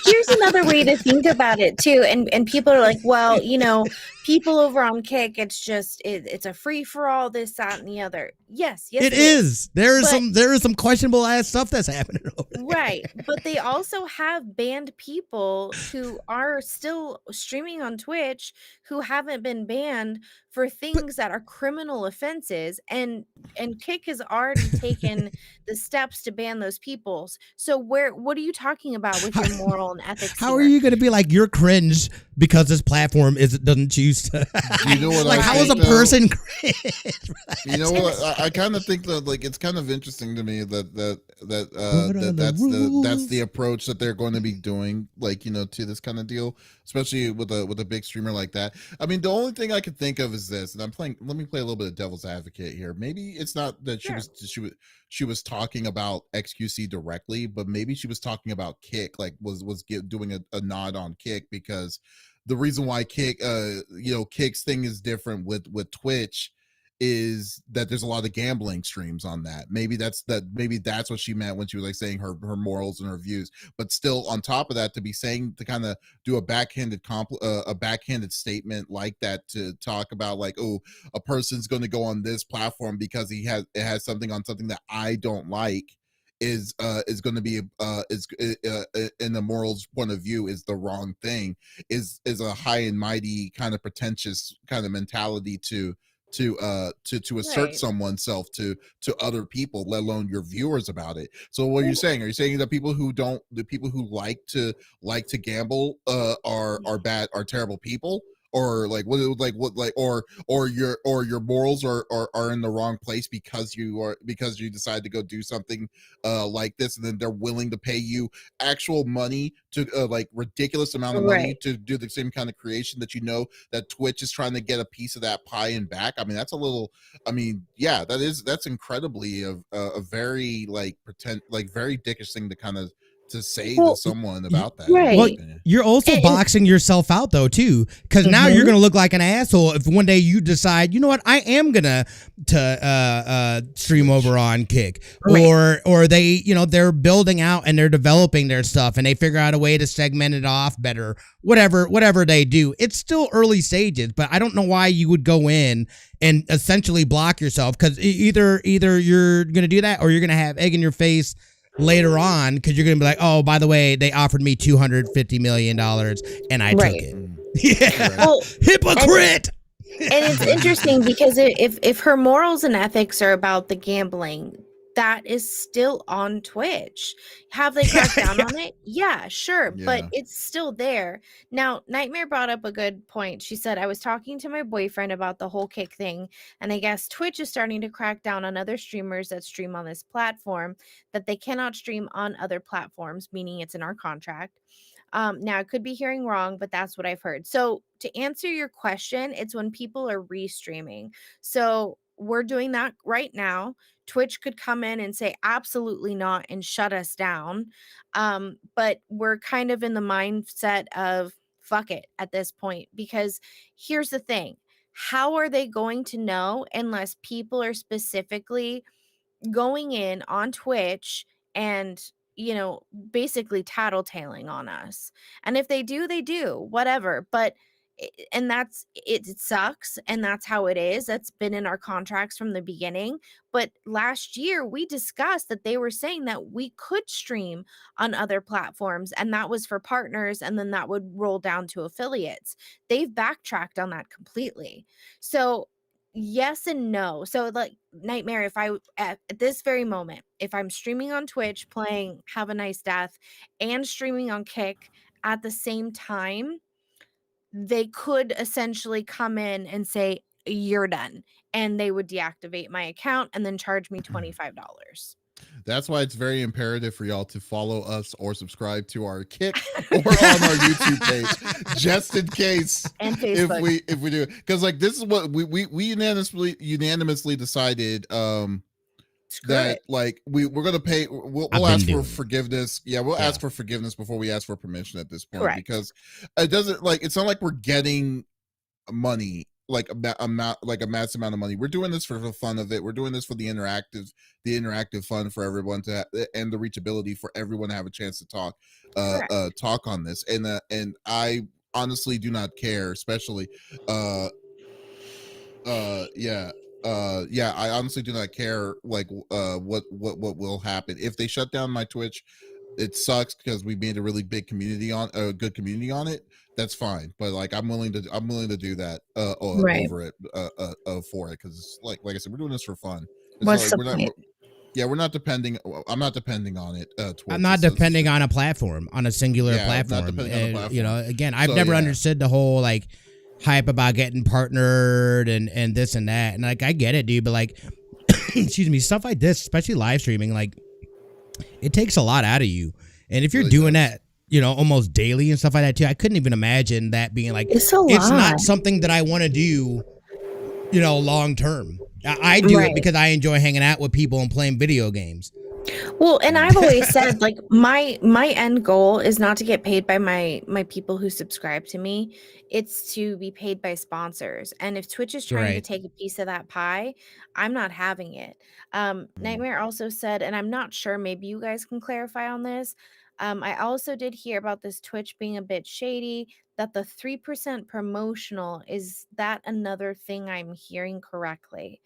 Here's another way to think about it too. And people are like, well, you know, people over on Kick, it's just it's a free for all, this, that, and the other. Yes, it is. There is some questionable ass stuff that's happening over there. Right. But they also have banned people who are still streaming on Twitch who haven't been banned for things that are criminal offenses, and Kick has already taken the steps to ban those people. So what are you talking about with your moral and ethics? How are you going to be like, you're cringe because this platform doesn't choose to? You know what? Like, how is a person cringe? You know what? I kind of think that, like, it's kind of interesting to me that's the approach that they're going to be doing, like, you know, to this kind of deal, especially with a big streamer like that. I mean, the only thing I could think of is this, and let me play a little bit of devil's advocate here. Maybe it's not that she was talking about XQC directly, but maybe she was talking about Kick, like doing a nod on Kick, because the reason why Kick, you know, Kick's thing is different with Twitch is that there's a lot of gambling streams on that. Maybe that's what she meant when she was like saying her morals and her views. But still, on top of that, to kind of do a backhanded statement like that, to talk about like, oh, a person's going to go on this platform because it has something that I don't like, is going to be in the morals point of view, is the wrong thing, is a high and mighty kind of pretentious kind of mentality to assert someone's self to other people, let alone your viewers, about it. So what are you saying? Are you saying that people who like to gamble are bad, are terrible people? or like or your morals are in the wrong place because you decide to go do something like this, and then they're willing to pay you actual money to like ridiculous amount of money Right. to do the same kind of creation that that Twitch is trying to get a piece of that pie and back. I mean, that's a little, I mean, yeah, that's incredibly a very like very dickish thing to kind of to say to Well, someone about that, in my Well, right. opinion. you're also And boxing yourself out though too, because now you're gonna look like an asshole if one day you decide, you know what, I am gonna stream over on Kick, Right. or they, you know, they're building out and they're developing their stuff and they figure out a way to segment it off better. Whatever they do, it's still early stages, but I don't know why you would go in and essentially block yourself, because either you're gonna do that or you're gonna have egg in your face later on, because you're gonna be like, oh, by the way, they offered me $250 million and I took Right. it. Mm. Yeah. Well, Hypocrite. and it's interesting because if her morals and ethics are about the gambling, that is still on Twitch. Have they cracked down on it? Yeah, sure, but Yeah. it's still there. Now, Nightmare brought up a good point. She said, I was talking to my boyfriend about the whole Kick thing, and I guess Twitch is starting to crack down on other streamers that stream on this platform, that they cannot stream on other platforms, meaning it's in our contract. Now I could be hearing wrong, but that's what I've heard. So to answer your question, it's when people are restreaming. So we're doing that right now. Twitch could come in and say absolutely not and shut us down. But we're kind of in the mindset of fuck it at this point, because here's the thing. How are they going to know unless people are specifically going in on Twitch and, you know, basically tattletaling on us? And if they do, they do, whatever. But and that's it, it sucks, and that's how it is. That's been in our contracts from the beginning. But last year we discussed that they were saying that we could stream on other platforms, and that was for partners, and then that would roll down to affiliates. They've backtracked on that completely. So yes and no. So like Nightmare, if I at this very moment, if I'm streaming on Twitch playing Have a Nice Death and streaming on Kick at the same time, they could essentially come in and say you're done, and they would deactivate my account and then charge me $25. That's why it's very imperative for y'all to follow us or subscribe to our Kick or on our YouTube page, just in case. And Facebook. If we do, because like this is what we unanimously decided Screw that it. like we're gonna pay. We'll ask for forgiveness. Yeah, we'll ask for forgiveness before we ask for permission at this point. Correct. Because it doesn't like it's not like we're getting money, like a massive amount of money. We're doing this for the fun of it. We're doing this for the interactive fun for everyone to and the reachability for everyone to have a chance to talk talk on this. And I honestly do not care, especially yeah I honestly do not care like what will happen if they shut down my Twitch. It sucks because we made a really big community on a good community on it. That's fine, but like I'm willing to do that over it for it, because like I said, we're doing this for fun. It's What's like the point? we're not depending. I'm not depending on it. I'm not depending on a platform, on a singular platform. Not depending on a platform. You know, again, I've never understood the whole like hype about getting partnered and this and that. And like I get it, dude, but like excuse me, stuff like this, especially live streaming, like it takes a lot out of you. And if you're really doing that, you know, almost daily and stuff like that too, I couldn't even imagine that being like it's not something that I want to do, you know, long term. I do it because I enjoy hanging out with people and playing video games. Well, and I've always said like my end goal is not to get paid by my people who subscribe to me. It's to be paid by sponsors. And if Twitch is trying to take a piece of that pie, I'm not having it. Nightmare also said, and I'm not sure, maybe you guys can clarify on this. I also did hear about this Twitch being a bit shady, that the 3% promotional, is that another thing I'm hearing correctly?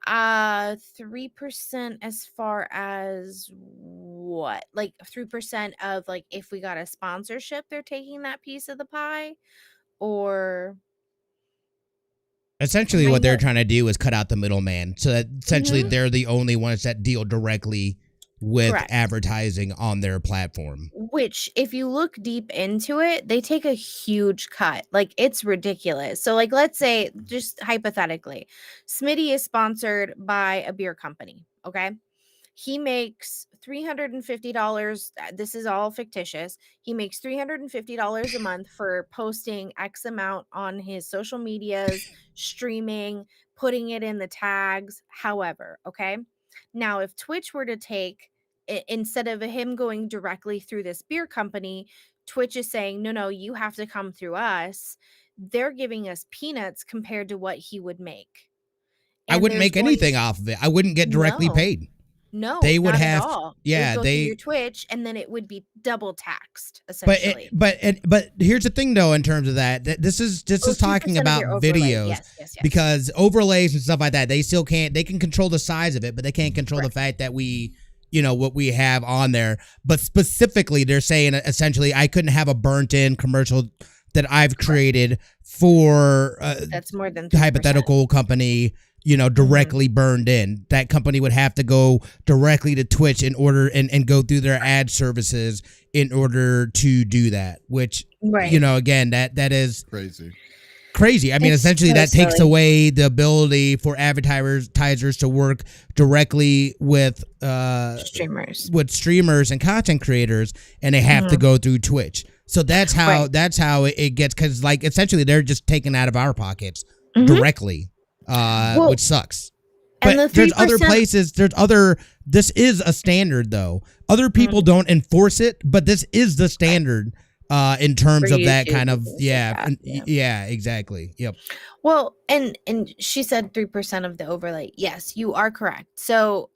3% as far as what? Like 3% of like if we got a sponsorship, they're taking that piece of the pie? Or essentially what they're trying to do is cut out the middleman, so that essentially they're the only ones that deal directly with Correct. advertising on their platform. Which, if you look deep into it, they take a huge cut. Like, it's ridiculous. So, like, let's say, just hypothetically, Smitty is sponsored by a beer company. Okay. He makes $350. This is all fictitious. He makes $350 a month for posting X amount on his social medias, streaming, putting it in the tags, however. Okay. Now, if Twitch were to take, instead of him going directly through this beer company, Twitch is saying, no, you have to come through us. They're giving us peanuts compared to what he would make. I wouldn't make anything off of it. I wouldn't get directly paid. No, they would not have, at all. yeah, it would go through your Twitch, and then it would be double taxed, essentially. But here's the thing, though, in terms of that, this is talking about videos, yes. because overlays and stuff like that, they still can't. They can control the size of it, but they can't control the fact that what we have on there. But specifically, they're saying essentially, I couldn't have a burnt-in commercial that I've created for that's more than 3%. Hypothetical company, directly burned in. That company would have to go directly to Twitch in order and go through their ad services in order to do that, which, again, that is crazy. I mean, essentially that takes away the ability for advertisers to work directly with streamers and content creators, and they have to go through Twitch. So that's how it gets, because like essentially they're just taken out of our pockets directly. Which sucks. But there's other places, this is a standard though. Other people don't enforce it, but this is the standard in terms of that kind of, exactly. Yep. Well, and she said 3% of the overlay. Yes, you are correct. So,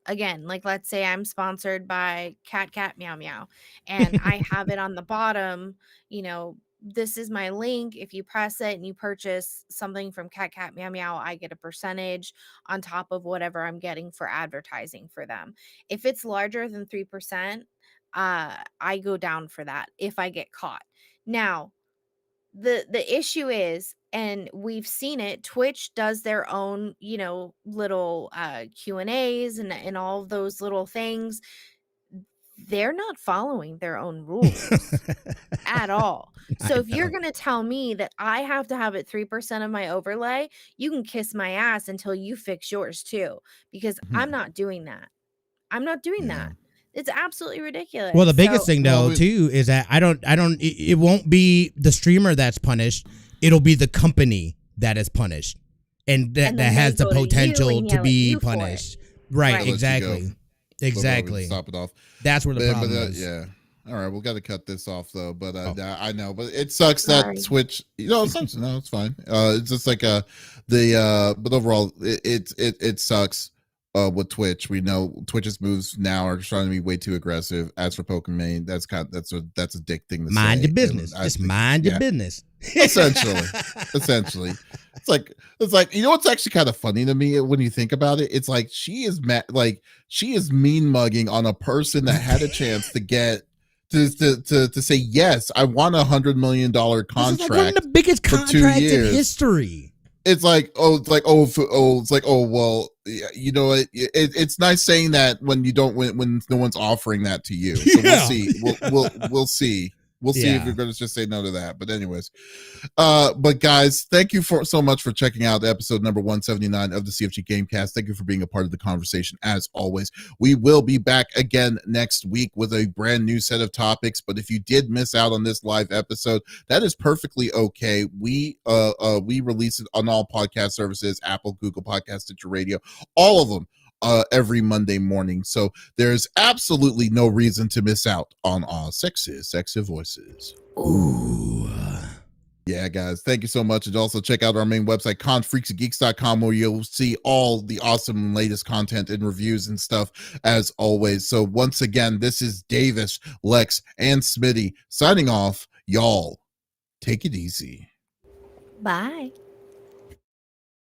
again, like let's say I'm sponsored by Cat Meow Meow, and I have it on the bottom, this is my link. If you press it and you purchase something from Cat Meow Meow, I get a percentage on top of whatever I'm getting for advertising for them. If it's larger than 3%, I go down for that if I get caught. Now, the issue is, and we've seen it, Twitch does their own, little Q&As and all of those little things. They're not following their own rules at all. So if you're going to tell me that I have to have it 3% of my overlay, you can kiss my ass until you fix yours too, because I'm not doing that. I'm not doing that. It's absolutely ridiculous. Well, the biggest thing though too is that it won't be the streamer that's punished. It'll be the company that is punished, and that has the potential to be punished. Right. Exactly. Stop it off. That's where the problem is. Yeah. All right, we've got to cut this off though. But I know, but it sucks that Twitch. It's fine. It's just like but overall, it sucks. With Twitch, we know Twitch's moves now are trying to be way too aggressive. As for Pokimane, that's a dick thing to say. Mind your business. Just mind your business. Essentially, it's like what's actually kind of funny to me when you think about it. It's like she is mean mugging on a person that had a chance to get to say yes. I want $100 million contract. This is like one of the biggest contracts in history. It's like, well, you know what? It's nice saying that when you don't win, when no one's offering that to you. So we'll see. We'll see. We'll see if you're going to just say no to that. But anyways, but guys, thank you so much for checking out episode number 179 of the CFG Gamecast. Thank you for being a part of the conversation. As always, we will be back again next week with a brand new set of topics. But if you did miss out on this live episode, that is perfectly okay. We release it on all podcast services: Apple, Google Podcasts, Stitcher Radio, all of them. Every Monday morning. So there's absolutely no reason to miss out on our sexy voices. Ooh. Yeah, guys, thank you so much. And also check out our main website, confreaksandgeeks.com, where you'll see all the awesome latest content and reviews and stuff as always. So once again, this is Davis, Lex, and Smitty signing off. Y'all, take it easy. Bye.